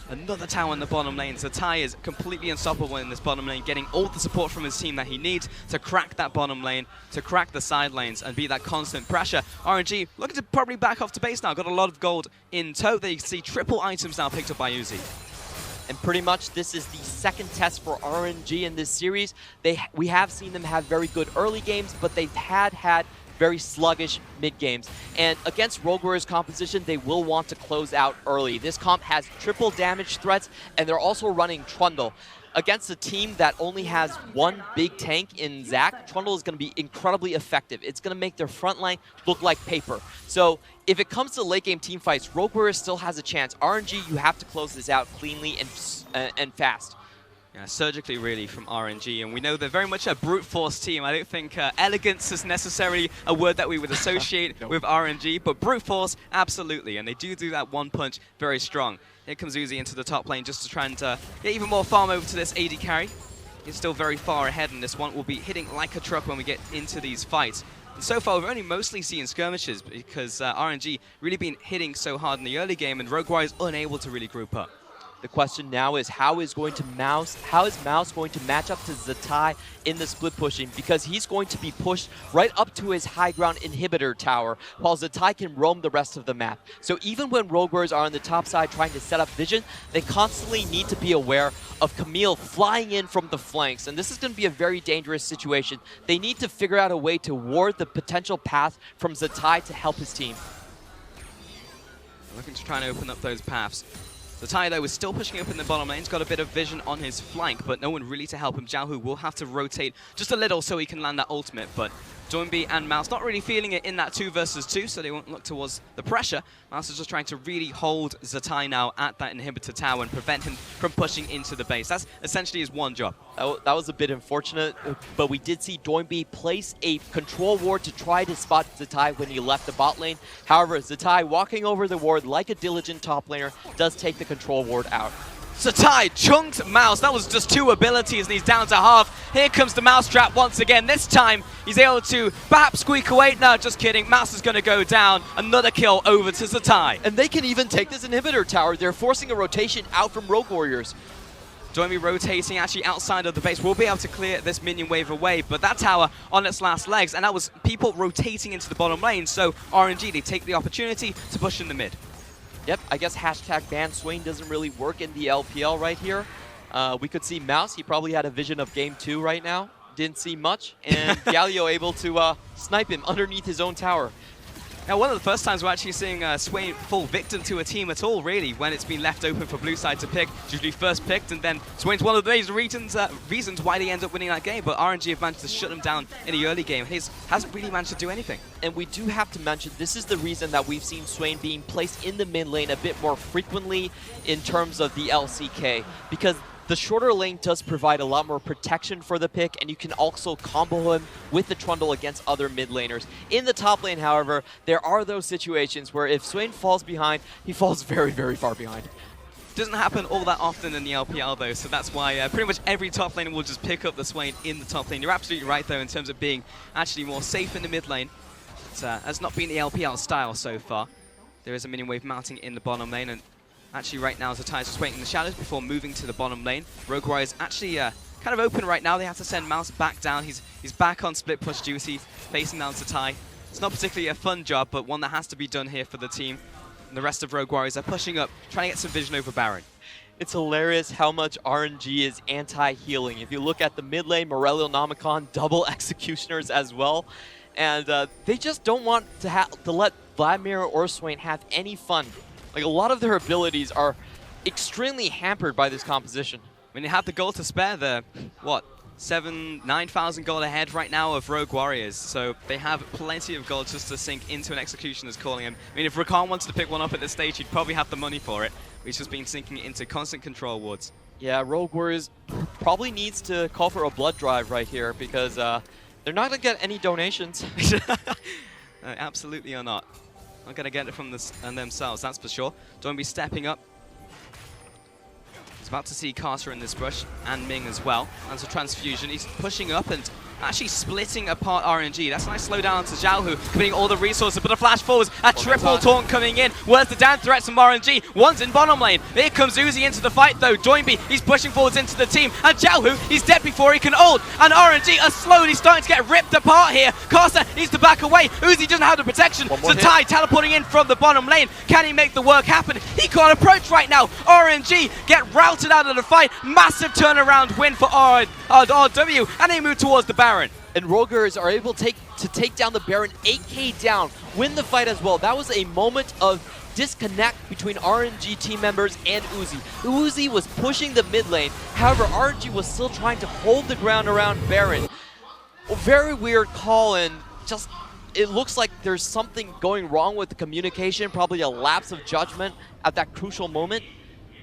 Another tower in the bottom lane. Zatai is completely unstoppable in this bottom lane, getting all the support from his team that he needs to crack that bottom lane, to crack the side lanes, and be that constant pressure. RNG looking to probably back off to base now. Got a lot of gold in tow. They see triple items now picked up by Uzi. And pretty much this is the second test for RNG in this series. We have seen them have very good early games, but they've had very sluggish mid games. And against Rogue Warriors composition, they will want to close out early. This comp has triple damage threats, and they're also running Trundle. Against a team that only has one big tank in Zac, Trundle is going to be incredibly effective. It's going to make their front line look like paper. So if it comes to late game team fights, Rogue Warriors still has a chance. RNG, you have to close this out cleanly and fast. Yeah, surgically really from RNG, and we know they're very much a brute force team. I don't think elegance is necessarily a word that we would associate with RNG, but brute force, absolutely, and they do that one punch very strong. Here comes Uzi into the top lane just to try and get even more farm over to this AD carry. He's still very far ahead, and this one will be hitting like a truck when we get into these fights. And so far, we've only mostly seen skirmishes because RNG really been hitting so hard in the early game, and Rogue Warriors unable to really group up. The question now is how is Mouse going to match up to Zatai in the split pushing, because he's going to be pushed right up to his high ground inhibitor tower while Zatai can roam the rest of the map. So even when Rogue Warriors are on the top side trying to set up vision, they constantly need to be aware of Camille flying in from the flanks, and this is going to be a very dangerous situation. They need to figure out a way to ward the potential path from Zatai to help his team. Looking to try and open up those paths. Zatai, though, is still pushing up in the bottom lane. He's got a bit of vision on his flank, but no one really to help him. Xiaohu will have to rotate just a little so he can land that ultimate, but Doinby and Mouse not really feeling it in that 2 versus 2, so they won't look towards the pressure. Mouse is just trying to really hold Zatai now at that inhibitor tower and prevent him from pushing into the base. That's essentially his one job. That was a bit unfortunate, but we did see Doinby place a control ward to try to spot Zatai when he left the bot lane. However, Zatai walking over the ward like a diligent top laner does take the control ward out. Zatai chunked Mouse. That was just 2 abilities, and he's down to half. Here comes the Mouse trap once again. This time, he's able to perhaps squeak away. No, just kidding. Mouse is going to go down. Another kill over to Zatai. And they can even take this inhibitor tower. They're forcing a rotation out from Rogue Warriors. Doinby rotating actually outside of the base. We'll be able to clear this minion wave away, but that tower on its last legs, and that was people rotating into the bottom lane, so RNG, they take the opportunity to push in the mid. Yep, I guess hashtag ban Swain doesn't really work in the LPL right here. We could see Mouse. He probably had a vision of game 2 right now. Didn't see much. And Galio able to snipe him underneath his own tower. Now, one of the first times we're actually seeing Swain fall victim to a team at all, really, when it's been left open for blue side to pick. It's usually first picked, and then Swain's one of those reasons why they end up winning that game. But RNG have managed to shut him down in the early game. He hasn't really managed to do anything. And we do have to mention, this is the reason that we've seen Swain being placed in the mid lane a bit more frequently in terms of the LCK, because the shorter lane does provide a lot more protection for the pick, and you can also combo him with the Trundle against other mid laners. In the top lane, however, there are those situations where if Swain falls behind, he falls very, very far behind. Doesn't happen all that often in the LPL, though, so that's why pretty much every top laner will just pick up the Swain in the top lane. You're absolutely right, though, in terms of being actually more safe in the mid lane. It has not been the LPL style so far. There is a minion wave mounting in the bottom lane, and actually right now Zatai is just waiting in the shadows before moving to the bottom lane. Rogue Warriors actually kind of open right now. They have to send Mouse back down. He's back on split push duty, facing down Zatai. It's not particularly a fun job, but one that has to be done here for the team. And the rest of Rogue Warriors are pushing up, trying to get some vision over Baron. It's hilarious how much RNG is anti-healing. If you look at the mid lane, Morello Nomicon, double executioners as well. And they just don't want to let Vladimir or Swain have any fun. Like, a lot of their abilities are extremely hampered by this composition. When you have the gold to spare, they're, what, 9,000 gold ahead right now of Rogue Warriors. So they have plenty of gold just to sink into an Executioner's calling him. I mean, if Rakan wants to pick one up at this stage, he'd probably have the money for it. He's just been sinking it into constant control wards. Yeah, Rogue Warriors probably needs to call for a blood drive right here, because they're not going to get any donations. Absolutely are not. Not going to get it from themselves, that's for sure. Doinby stepping up. About to see Carter in this brush, and Ming as well. And so Transfusion, he's pushing up and actually splitting apart RNG. That's a nice slowdown onto Xiaohu, committing all the resources, but a flash forwards, a triple taunt coming in. Where's the down threats from RNG? One's in bottom lane. Here comes Uzi into the fight though. Doinby, he's pushing forwards into the team. And Xiaohu, he's dead before he can ult. And RNG are slowly starting to get ripped apart here. Carter needs to back away. Uzi doesn't have the protection. So Ty teleporting in from the bottom lane. Can he make the work happen? He can't approach right now. RNG get routed out of the fight. Massive turnaround win for RW, and they move towards the Baron. And Roguers are able to take down the Baron, 8k down, win the fight as well. That was a moment of disconnect between RNG team members and Uzi. Uzi was pushing the mid lane, however RNG was still trying to hold the ground around Baron. A very weird call, and just it looks like there's something going wrong with the communication, probably a lapse of judgment at that crucial moment,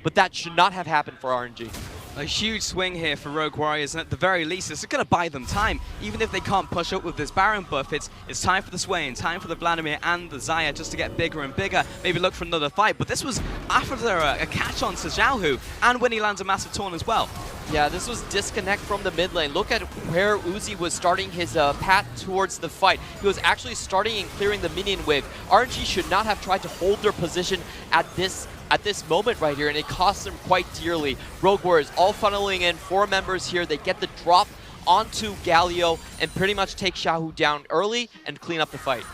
but that should not have happened for RNG. A huge swing here for Rogue Warriors, and at the very least, it's going to buy them time. Even if they can't push up with this Baron buff, it's time for the Swain, time for the Vladimir and the Xayah just to get bigger and bigger, maybe look for another fight. But this was after a catch on to Xiaohu, and when he lands a massive taunt as well. Yeah, this was disconnect from the mid lane. Look at where Uzi was starting his path towards the fight. He was actually starting and clearing the minion wave. RNG should not have tried to hold their position at this moment right here, and it costs them quite dearly. Rogue Warriors all funneling in 4 members here. They get the drop onto Galio and pretty much take Xiaohu down early and clean up the fight.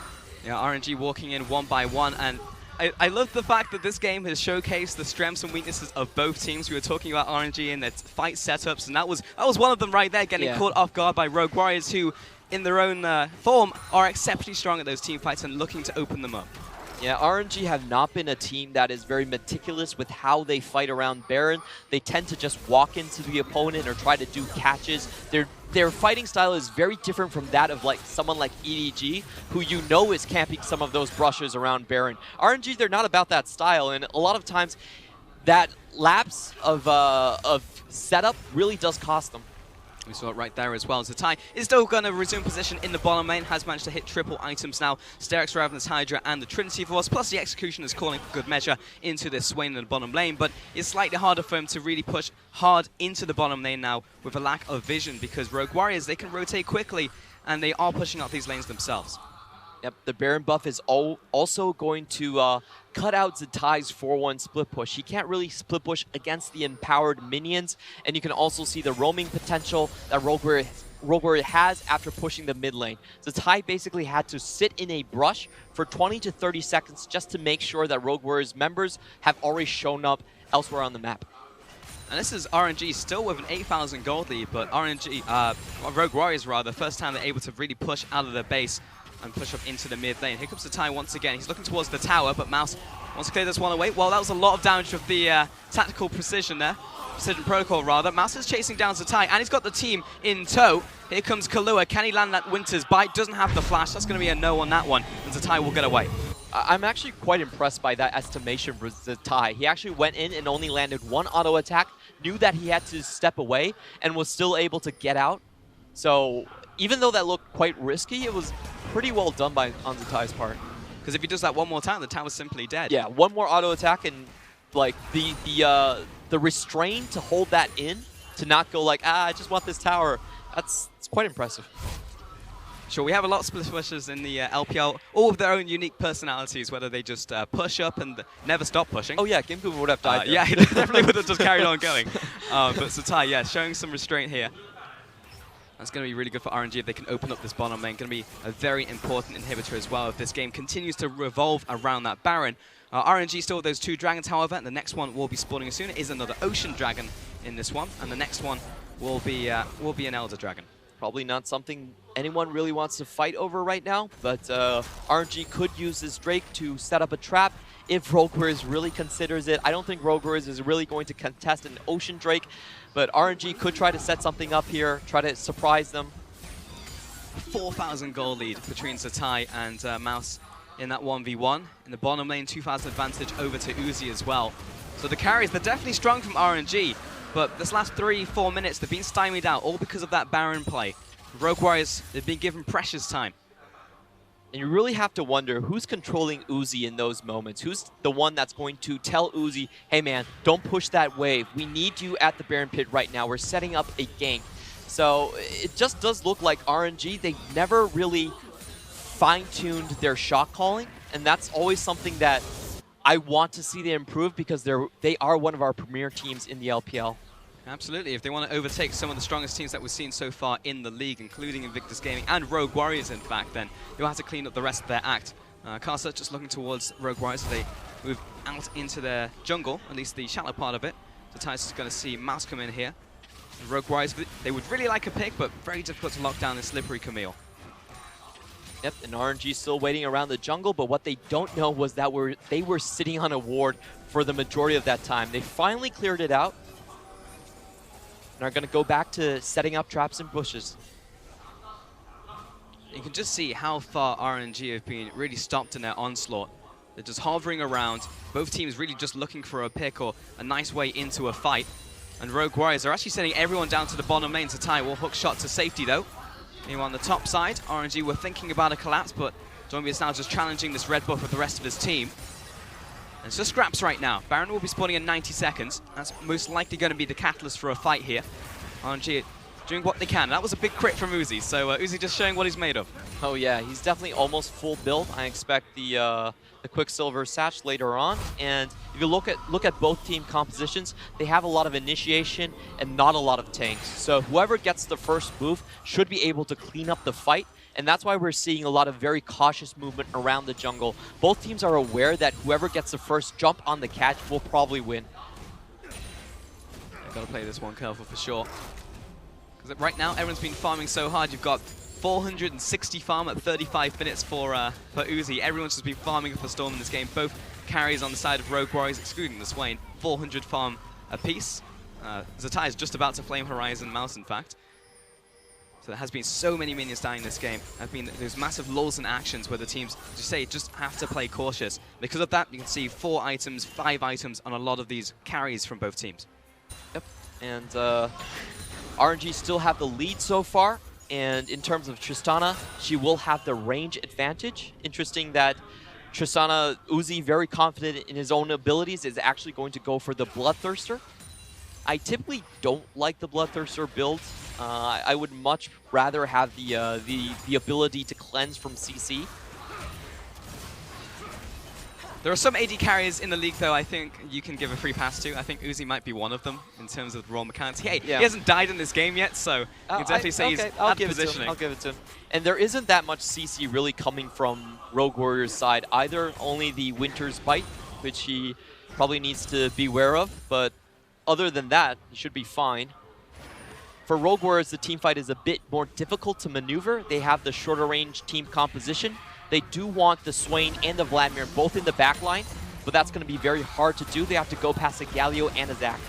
Yeah, RNG walking in one by one, and I love the fact that this game has showcased the strengths and weaknesses of both teams. We were talking about RNG and their fight setups, and that was one of them right there, getting caught off guard by Rogue Warriors, who in their own form are exceptionally strong at those team fights and looking to open them up. Yeah, RNG have not been a team that is very meticulous with how they fight around Baron. They tend to just walk into the opponent or try to do catches. Their fighting style is very different from that of someone like EDG, who you know is camping some of those brushes around Baron. RNG, they're not about that style, and a lot of times that lapse of setup really does cost them. We saw it right there as well. Zatai is still going to resume position in the bottom lane, has managed to hit triple items now. Sterex, Ravenous Hydra, and the Trinity Force, plus the Execution is calling for good measure into this Swain in the bottom lane, but it's slightly harder for him to really push hard into the bottom lane now with a lack of vision, because Rogue Warriors, they can rotate quickly, and they are pushing up these lanes themselves. Yep, the Baron buff is also going to cut out Zatai's 4-1 split push. He can't really split push against the empowered minions, and you can also see the roaming potential that Rogue Warrior has after pushing the mid lane. Zatai basically had to sit in a brush for 20 to 30 seconds just to make sure that Rogue Warrior's members have already shown up elsewhere on the map. And this is RNG still with an 8,000 gold lead, but Rogue Warriors rather, first time they're able to really push out of their base and push up into the mid lane. Here comes Zatai once again. He's looking towards the tower, but Mouse wants to clear this one away. Well, that was a lot of damage with the tactical precision there. Precision protocol, rather. Mouse is chasing down Zatai, and he's got the team in tow. Here comes Kalua. Can he land that Winter's Bite? Doesn't have the flash. That's going to be a no on that one, and Zatai will get away. I'm actually quite impressed by that estimation for Zatai. He actually went in and only landed 1 auto attack, knew that he had to step away, and was still able to get out. So even though that looked quite risky, it was pretty well done on Zatai's part. Because if he does that one more time, the tower's simply dead. Yeah, 1 more auto attack, and like the restraint to hold that in, to not go like, I just want this tower. It's quite impressive. Sure, we have a lot of split pushers in the LPL, all with their own unique personalities, whether they just push up and never stop pushing. Oh yeah, Gimku would have died. Yeah, he definitely would have just carried on going. But Zatai, yeah, showing some restraint here. That's going to be really good for RNG if they can open up this bottom lane. Going to be a very important inhibitor as well if this game continues to revolve around that Baron. RNG still with those 2 dragons, however, and the next one will be spawning soon. It is another Ocean Dragon in this one, and the next one will be an Elder Dragon. Probably not something anyone really wants to fight over right now, but RNG could use this Drake to set up a trap if Rogue Warriors really considers it. I don't think Rogue Warriors is really going to contest an Ocean Drake, but RNG could try to set something up here, try to surprise them. 4,000 gold lead between Zatai and Mouse in that 1v1. In the bottom lane, 2,000 advantage over to Uzi as well. So the carries, they're definitely strong from RNG, but this last 3-4 minutes, they've been stymied out, all because of that Baron play. Rogue Warriors, they've been given precious time. And you really have to wonder who's controlling Uzi in those moments. Who's the one that's going to tell Uzi, hey man, don't push that wave. We need you at the Baron Pit right now. We're setting up a gank. So it just does look like RNG, they never really fine-tuned their shot calling. And that's always something that I want to see them improve because they are one of our premier teams in the LPL. Absolutely. If they want to overtake some of the strongest teams that we've seen so far in the league, including Invictus Gaming and Rogue Warriors, in fact, then you'll have to clean up the rest of their act. Karsa just looking towards Rogue Warriors. So they move out into their jungle, at least the shallow part of it. So Tyson is going to see Mouse come in here. And Rogue Warriors, they would really like a pick, but very difficult to lock down this slippery Camille. Yep, and RNG still waiting around the jungle, but what they don't know was that they were sitting on a ward for the majority of that time. They finally cleared it out and are going to go back to setting up traps and bushes. You can just see how far RNG have been really stopped in their onslaught. They're just hovering around, both teams really just looking for a pick or a nice way into a fight. And Rogue Warriors are actually sending everyone down to the bottom lane to tie. Will hook shot to safety though. Meanwhile, on the top side, RNG were thinking about a collapse, but Doinby is now just challenging this red buff with the rest of his team. And it's just scraps right now. Baron will be spawning in 90 seconds. That's most likely going to be the catalyst for a fight here. RNG doing what they can. That was a big crit from Uzi, so Uzi just showing what he's made of. Oh yeah, he's definitely almost full build. I expect the Quicksilver Satch later on. And if you look at both team compositions, they have a lot of initiation and not a lot of tanks. So whoever gets the first move should be able to clean up the fight. And that's why we're seeing a lot of very cautious movement around the jungle. Both teams are aware that whoever gets the first jump on the catch will probably win. I've got to play this one careful for sure. Because right now, everyone's been farming so hard. You've got 460 farm at 35 minutes for Uzi. Everyone's just been farming for Storm in this game. Both carries on the side of Rogue Warriors, excluding the Swain. 400 farm apiece. Zatai is just about to flame Horizon Mouse, in fact. So there has been so many minions dying in this game. There have been those massive lulls in actions where the teams just have to play cautious. Because of that, you can see 4 items, 5 items on a lot of these carries from both teams. Yep, and RNG still have the lead so far. And in terms of Tristana, she will have the range advantage. Interesting that Tristana, Uzi, very confident in his own abilities, is actually going to go for the Bloodthirster. I typically don't like the Bloodthirster build. I would much rather have the ability to cleanse from CC. There are some AD carriers in the league, though, I think you can give a free pass to. I think Uzi might be one of them in terms of raw mechanics. Hey, yeah. He hasn't died in this game yet, so you can definitely say he's at positioning. I'll give it to him. And there isn't that much CC really coming from Rogue Warriors' side either. Only the Winter's Bite, which he probably needs to beware of. But other than that, he should be fine. For Rogue Warriors, the team fight is a bit more difficult to maneuver. They have the shorter range team composition. They do want the Swain and the Vladimir both in the back line, but that's going to be very hard to do. They have to go past a Galio and a Zac.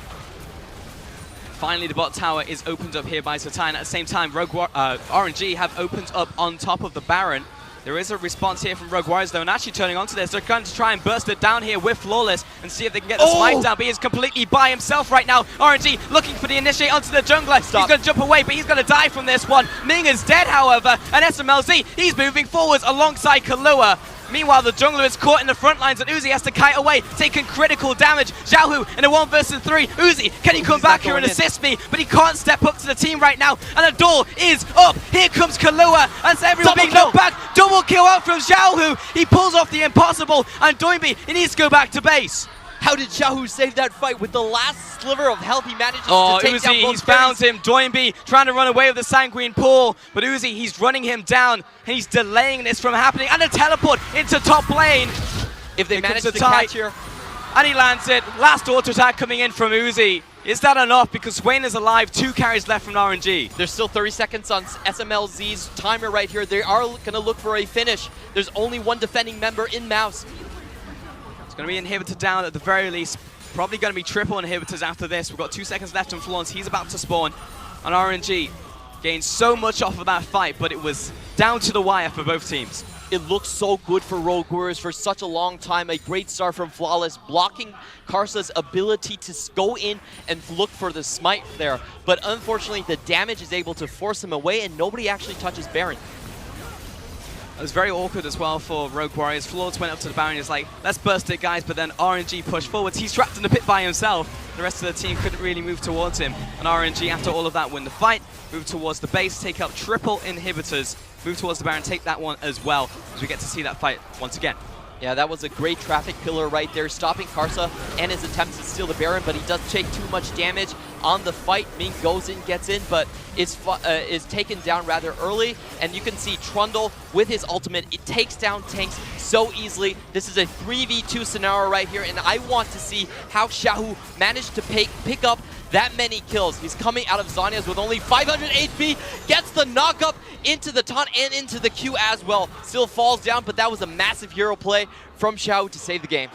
Finally, the bot tower is opened up here by Zatai, and at the same time, RNG have opened up on top of the Baron. There is a response here from Rogue Warriors, though, and actually turning onto this. They're going to try and burst it down here with Flawless and see if they can get the smite down, but he is completely by himself right now. RNG looking for the initiate onto the jungler. He's going to jump away, but he's going to die from this one. Ming is dead, however, and SMLZ, he's moving forwards alongside Kahlua. Meanwhile, the jungler is caught in the front lines, and Uzi has to kite away, taking critical damage. Xiaohu in a 1 versus 3. Uzi, can he come back here and assist me? But he can't step up to the team right now, and the door is up. Here comes Kahlua, and everyone being knocked back. Double kill out from Xiaohu. He pulls off the impossible, and Doinby, he needs to go back to base. How did Xiaohu save that fight with the last sliver of health? He manages to take down both he's found him. Doinby trying to run away with the Sanguine Pool, but Uzi, he's running him down, and he's delaying this from happening. And a teleport into top lane. If they manage to catch here. And he lands it. Last auto attack coming in from Uzi. Is that enough? Because Swain is alive. 2 carries left from RNG. There's still 30 seconds on SMLZ's timer right here. They are going to look for a finish. There's only 1 defending member in Mouse. Going to be inhibitor down at the very least. Probably going to be triple inhibitors after this. We've got 2 seconds left on Florence. He's about to spawn. And RNG gained so much off of that fight, but it was down to the wire for both teams. It looks so good for Rogue Warriors for such a long time. A great start from Flawless, blocking Karsa's ability to go in and look for the smite there. But unfortunately, the damage is able to force him away, and nobody actually touches Baron. It was very awkward as well for Rogue Warriors. Flawless went up to the Baron, he's like, let's burst it, guys, but then RNG pushed forwards. He's trapped in the pit by himself. The rest of the team couldn't really move towards him. And RNG, after all of that, win the fight, move towards the base, take out triple inhibitors, move towards the Baron, take that one as well, as we get to see that fight once again. Yeah, that was a great traffic pillar right there, stopping Karsa and his attempts to steal the Baron, but he does take too much damage on the fight. Ming goes in, gets in, but is taken down rather early. And you can see Trundle with his ultimate. It takes down tanks so easily. This is a 3v2 scenario right here, and I want to see how Xiaohu managed to pick up that many kills. He's coming out of Zhonya's with only 500 HP, gets the knock up into the taunt and into the Q as well. Still falls down, but that was a massive hero play from Xiaohu to save the game.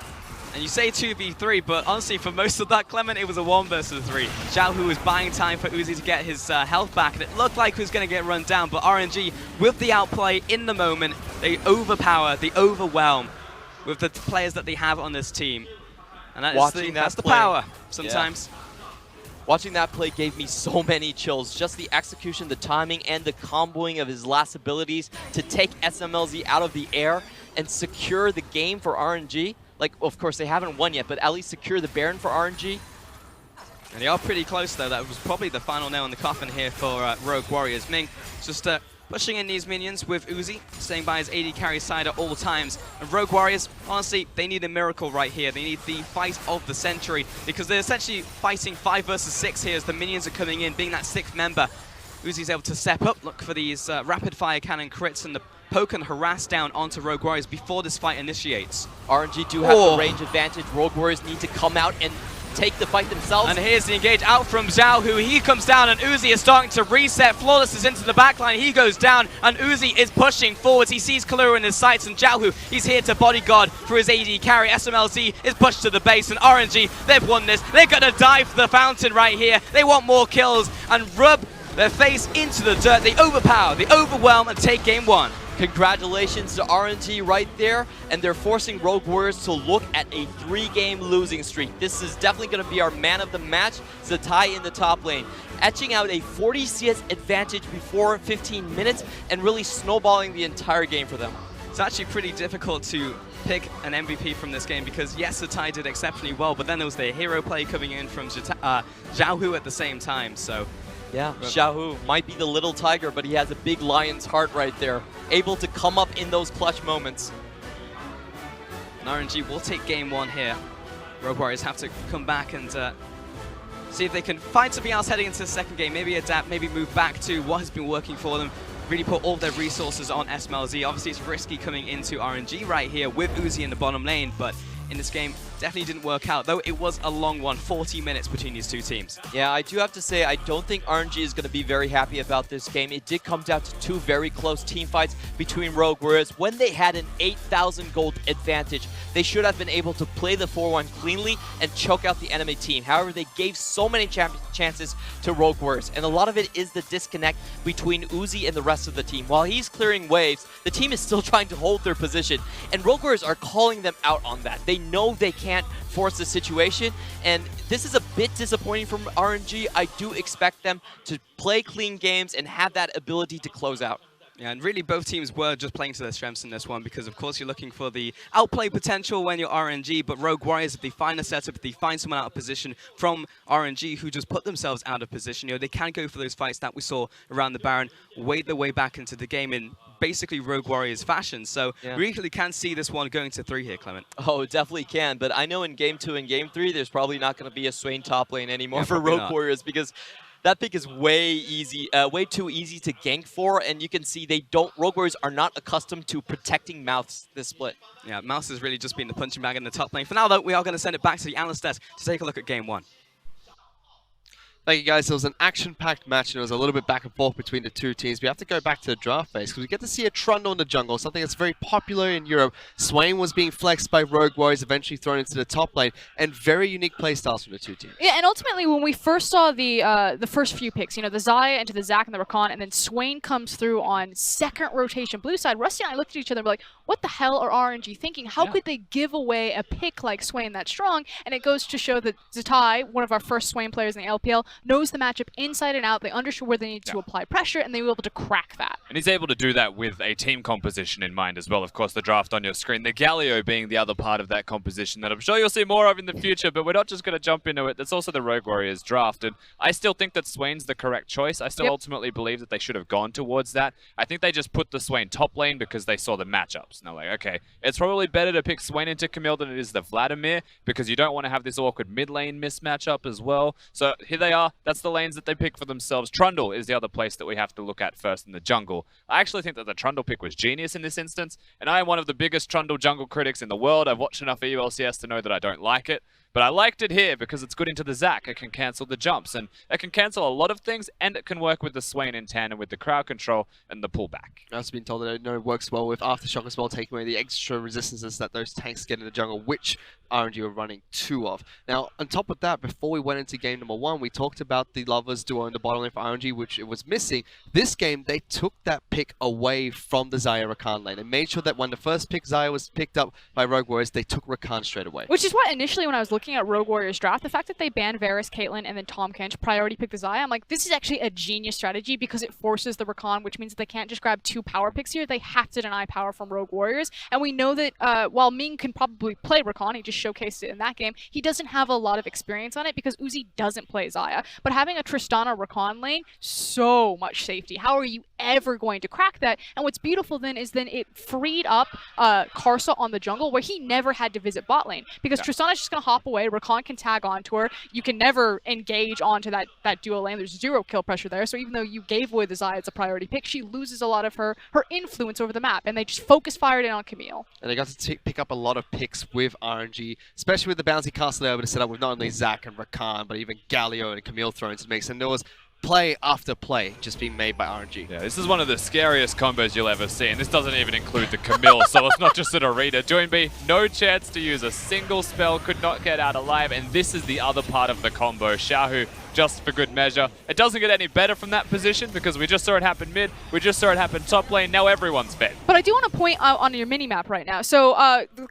And you say 2v3, but honestly, for most of that, Clement, it was a 1 versus 3. Xiaohu was buying time for Uzi to get his health back, and it looked like he was going to get run down, but RNG, with the outplay in the moment, they overpower, they overwhelm with the players that they have on this team. And that's the power, sometimes. Yeah. Watching that play gave me so many chills. Just the execution, the timing, and the comboing of his last abilities to take SMLZ out of the air and secure the game for RNG. Like, of course, they haven't won yet, but at least secure the Baron for RNG. And they are pretty close, though. That was probably the final nail in the coffin here for Rogue Warriors. Ming just pushing in these minions with Uzi, staying by his AD carry side at all times. And Rogue Warriors, honestly, they need a miracle right here. They need the fight of the century, because they're essentially fighting 5 versus 6 here as the minions are coming in, being that 6th member. Uzi's able to step up, look for these rapid-fire cannon crits and the poke and harass down onto Rogue Warriors before this fight initiates. RNG do have the range advantage. Rogue Warriors need to come out and take the fight themselves. And here's the engage out from Xiaohu. He comes down and Uzi is starting to reset. Flawless is into the backline. He goes down and Uzi is pushing forwards. He sees Kalura in his sights and Xiaohu, he's here to bodyguard for his AD carry. SMLZ is pushed to the base and RNG, they've won this. They're going to dive for the fountain right here. They want more kills and rub their face into the dirt. They overpower, they overwhelm and take game 1. Congratulations to RNG right there, and they're forcing Rogue Warriors to look at a 3-game losing streak. This is definitely going to be our man of the match, Zatai in the top lane, etching out a 40 CS advantage before 15 minutes and really snowballing the entire game for them. It's actually pretty difficult to pick an MVP from this game because yes, Zatai did exceptionally well, but then there was the hero play coming in from Xiaohu at the same time, so... Yeah, Xiaohu might be the little tiger, but he has a big lion's heart right there, able to come up in those clutch moments. And RNG will take game 1 here. Rogue Warriors have to come back and see if they can find something else heading into the second game, maybe adapt, maybe move back to what has been working for them, really put all their resources on SMLZ. Obviously it's risky coming into RNG right here with Uzi in the bottom lane, but in this game definitely didn't work out, though it was a long one, 40 minutes between these two teams. Yeah, I do have to say, I don't think RNG is going to be very happy about this game. It did come down to 2 very close team fights between Rogue Warriors. When they had an 8,000 gold advantage, they should have been able to play the 4-1 cleanly and choke out the enemy team. However, they gave so many chances to Rogue Warriors, and a lot of it is the disconnect between Uzi and the rest of the team. While he's clearing waves, the team is still trying to hold their position, and Rogue Warriors are calling them out on that. They know they can't force the situation, and this is a bit disappointing from RNG. I do expect them to play clean games and have that ability to close out. Yeah, and really both teams were just playing to their strengths in this one because, of course, you're looking for the outplay potential when you're RNG, but Rogue Warriors, if they find a setup, if they find someone out of position from RNG who just put themselves out of position, you know, they can go for those fights that we saw around the Baron, wade their way back into the game in basically Rogue Warriors fashion. So we really can see this one going to 3 here, Clement. Oh, definitely can, but I know in Game 2 and Game 3, there's probably not going to be a Swain top lane anymore for Rogue Warriors because that pick is way too easy to gank for, and you can see Rogue Warriors are not accustomed to protecting Mouse this split. Yeah, Mouse has really just been the punching bag in the top lane. For now, though, we are going to send it back to the analyst desk to take a look at Game 1. Thank you, guys. It was an action-packed match, and it was a little bit back and forth between the two teams. We have to go back to the draft phase, because we get to see a Trundle in the jungle, something that's very popular in Europe. Swain was being flexed by Rogue Warriors, eventually thrown into the top lane, and very unique playstyles from the two teams. Yeah, and ultimately, when we first saw the first few picks, you know, the Xayah into the Zac and the Rakan, and then Swain comes through on second rotation blue side, Rusty and I looked at each other and were like, what the hell are RNG thinking? How could they give away a pick like Swain that strong? And it goes to show that Zatai, one of our first Swain players in the LPL, knows the matchup inside and out. They understood where they need to apply pressure, and they were able to crack that. And he's able to do that with a team composition in mind as well. Of course, the draft on your screen. The Galio being the other part of that composition that I'm sure you'll see more of in the future, but we're not just going to jump into it. There's also the Rogue Warriors draft, and I still think that Swain's the correct choice. I still ultimately believe that they should have gone towards that. I think they just put the Swain top lane because they saw the matchups. And they're like, okay, it's probably better to pick Swain into Camille than it is the Vladimir, because you don't want to have this awkward mid lane mismatch up as well. So here they are. That's the lanes that they pick for themselves. Trundle is the other place that we have to look at first in the jungle. I actually think that the Trundle pick was genius in this instance, and I am one of the biggest Trundle jungle critics in the world. I've watched enough EULCS to know that I don't like it. But I liked it here because it's good into the Zac. It can cancel the jumps, and it can cancel a lot of things, and it can work with the Swain in tandem with the crowd control and the pullback. I've also been told that it works well with Aftershock as well, taking away the extra resistances that those tanks get in the jungle, which RNG are running 2 of. Now, on top of that, before we went into game number 1, we talked about the Lovers duo in the bottom lane for RNG, which it was missing. This game, they took that pick away from the Xayah Rakan lane and made sure that when the first pick Xayah was picked up by Rogue Warriors, they took Rakan straight away. Which is what initially when I was looking at Rogue Warriors draft, the fact that they banned Varus, Caitlyn, and then Tahm Kench priority pick the Xayah, I'm like, this is actually a genius strategy because it forces the Rakan, which means that they can't just grab 2 power picks here. They have to deny power from Rogue Warriors. And we know that while Ming can probably play Rakan, he just showcased it in that game, he doesn't have a lot of experience on it because Uzi doesn't play Xayah. But having a Tristana Rakan lane, so much safety. How are you ever going to crack that? And what's beautiful then is then it freed up Karsa on the jungle where he never had to visit bot lane because Tristana's just going to hop away. Rakan can tag onto her. You can never engage onto that duo lane. There's 0 kill pressure there. So even though you gave away the Xayah as a priority pick, she loses a lot of her influence over the map. And they just focus fired in on Camille. And they got to pick up a lot of picks with RNG, especially with the bouncy castle they're able to set up with not only Zac and Rakan, but even Galio and Camille thrown into the mix. And there was play after play just being made by RNG. Yeah, this is one of the scariest combos you'll ever see, and this doesn't even include the Camille, so it's not just an arena. Doing B, no chance to use a single spell, could not get out alive, and this is the other part of the combo. Xiaohu, just for good measure. It doesn't get any better from that position because we just saw it happen mid, we just saw it happen top lane, now everyone's fed. But I do want to point out on your mini-map right now. So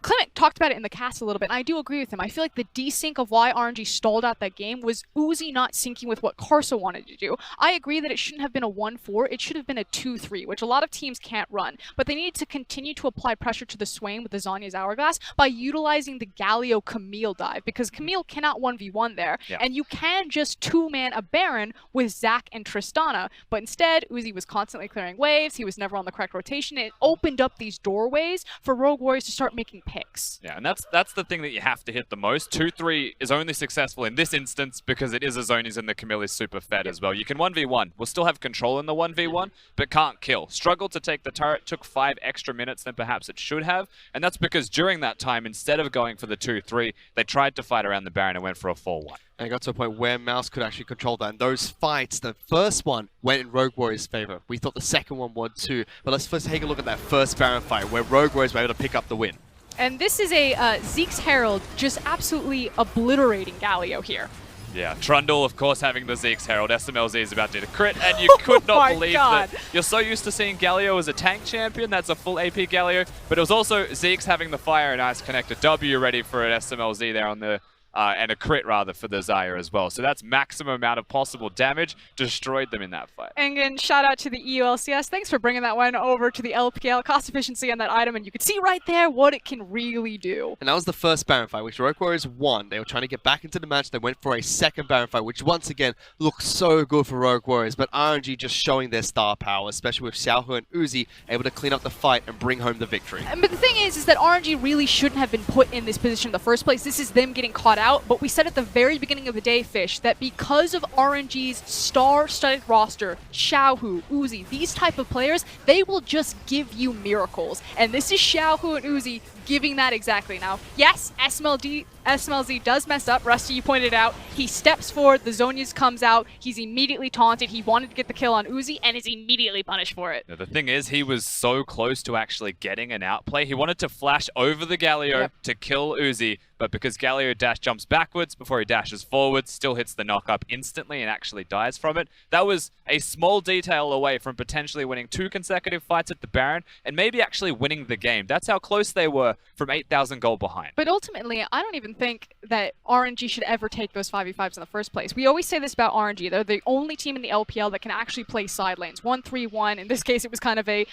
Clement talked about it in the cast a little bit, and I do agree with him. I feel like the desync of why RNG stalled out that game was Uzi not syncing with what Karsa wanted to do. I agree that it shouldn't have been a 1-4, it should have been a 2-3, which a lot of teams can't run. But they needed to continue to apply pressure to the Swain with the Zhonya's Hourglass by utilizing the Galio Camille dive, because Camille cannot 1v1 there, and you can just 2-man a Baron with Zac and Tristana. But instead, Uzi was constantly clearing waves, he was never on the correct rotation. It opened up these doorways for Rogue Warriors to start making picks. Yeah, and that's the thing that you have to hit the most. 2-3 is only successful in this instance because it is a Zonies and the Camille is super fed as well. You can 1v1. We'll still have control in the 1v1, but can't kill. Struggled to take the turret, took 5 extra minutes than perhaps it should have, and that's because during that time, instead of going for the 2-3, they tried to fight around the Baron and went for a 4-1. And it got to a point where Mouse could actually control that. And those fights, the first one went in Rogue Warriors' favor. We thought the second one would too. But let's first take a look at that first Baron fight where Rogue Warriors were able to pick up the win. And this is a Zeke's Herald just absolutely obliterating Galio here. Yeah, Trundle, of course, having the Zeke's Herald. SMLZ is about to do the crit, and you could not believe that. You're so used to seeing Galio as a tank champion. That's a full AP Galio. But it was also Zeke's having the Fire and Ice connector W ready for an SMLZ there on the... and a crit rather for the Xayah as well. So that's maximum amount of possible damage. Destroyed them in that fight. And again, shout out to the EULCS. Thanks for bringing that one over to the LPL. Cost efficiency on that item, and you can see right there what it can really do. And that was the first Baron fight, which Rogue Warriors won. They were trying to get back into the match. They went for a second Baron fight, which once again looked so good for Rogue Warriors. But RNG just showing their star power, especially with Xiaohu and Uzi able to clean up the fight and bring home the victory. But the thing is that RNG really shouldn't have been put in this position in the first place. This is them getting caught out. But we said at the very beginning of the day, Fish, that because of RNG's star-studded roster, Xiaohu, Uzi, these type of players, they will just give you miracles. And this is Xiaohu and Uzi giving that exactly. Now, yes, SMLZ does mess up. Rusty, you pointed out. He steps forward, the Zonias comes out, he's immediately taunted. He wanted to get the kill on Uzi and is immediately punished for it. Now, the thing is, he was so close to actually getting an outplay. He wanted to flash over the Galio to kill Uzi, but because Galio dash jumps backwards before he dashes forwards, still hits the knock-up instantly and actually dies from it. That was a small detail away from potentially winning 2 consecutive fights at the Baron and maybe actually winning the game. That's how close they were from 8,000 gold behind. But ultimately, I don't even even think that RNG should ever take those 5v5s in the first place. We always say this about RNG. They're the only team in the LPL that can actually play side lanes. 1-3-1. In this case, it was kind of a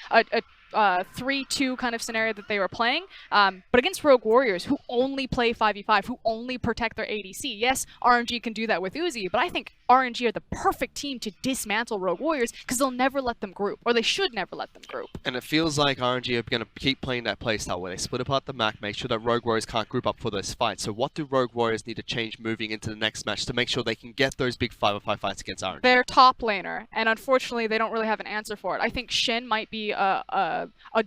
3-2 kind of scenario that they were playing. But against Rogue Warriors, who only play 5v5, who only protect their ADC. Yes, RNG can do that with Uzi, but I think RNG are the perfect team to dismantle Rogue Warriors because they'll never let them group, or they should never let them group. And it feels like RNG are going to keep playing that playstyle where they split apart the map, make sure that Rogue Warriors can't group up for those fights. So what do Rogue Warriors need to change moving into the next match to make sure they can get those big 5v5 fights against RNG? They're top laner, and unfortunately, they don't really have an answer for it. I think Shin might be a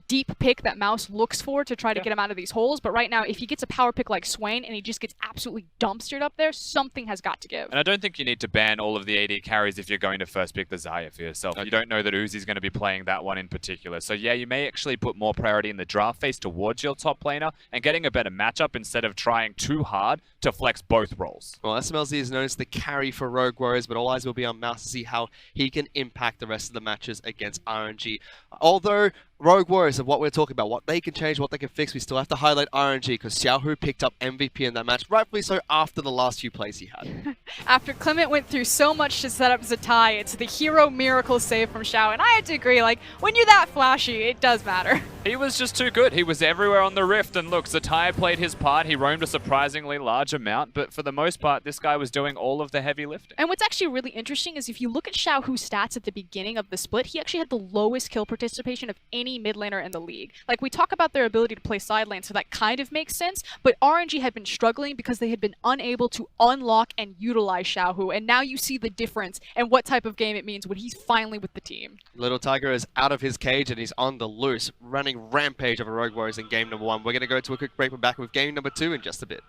deep pick that Mouse looks for to try to get him out of these holes, but right now, if he gets a power pick like Swain and he just gets absolutely dumpstered up there, something has got to give. And I don't think you need to ban all of the AD carries if you're going to first pick the Xayah for yourself. You don't know that Uzi's going to be playing that one in particular. So yeah, you may actually put more priority in the draft phase towards your top laner and getting a better matchup instead of trying too hard to flex both roles. Well, SMLZ is known as the carry for Rogue Warriors, but all eyes will be on Mouse to see how he can impact the rest of the matches against RNG. Although Rogue Warriors of what we're talking about, what they can change, what they can fix, we still have to highlight RNG because Xiaohu picked up MVP in that match, rightfully so after the last few plays he had. After Clement went through so much to set up Zatai, it's the hero miracle save from Xiao, and I had to agree, like, when you're that flashy, it does matter. He was just too good. He was everywhere on the Rift, and look, Zatai played his part. He roamed a surprisingly large amount, but for the most part, this guy was doing all of the heavy lifting. And what's actually really interesting is if you look at Xiaohu's stats at the beginning of the split, he actually had the lowest kill participation of any mid laner in the league. Like, we talk about their ability to play side lane, so that kind of makes sense, but RNG had been struggling because they had been unable to unlock and utilize Xiaohu, and now you see the difference and what type of game it means when he's finally with the team. Little Tiger is out of his cage and he's on the loose, running rampage over Rogue Warriors in game number 1. We're going to go to a quick break. We're back with game number 2 in just a bit.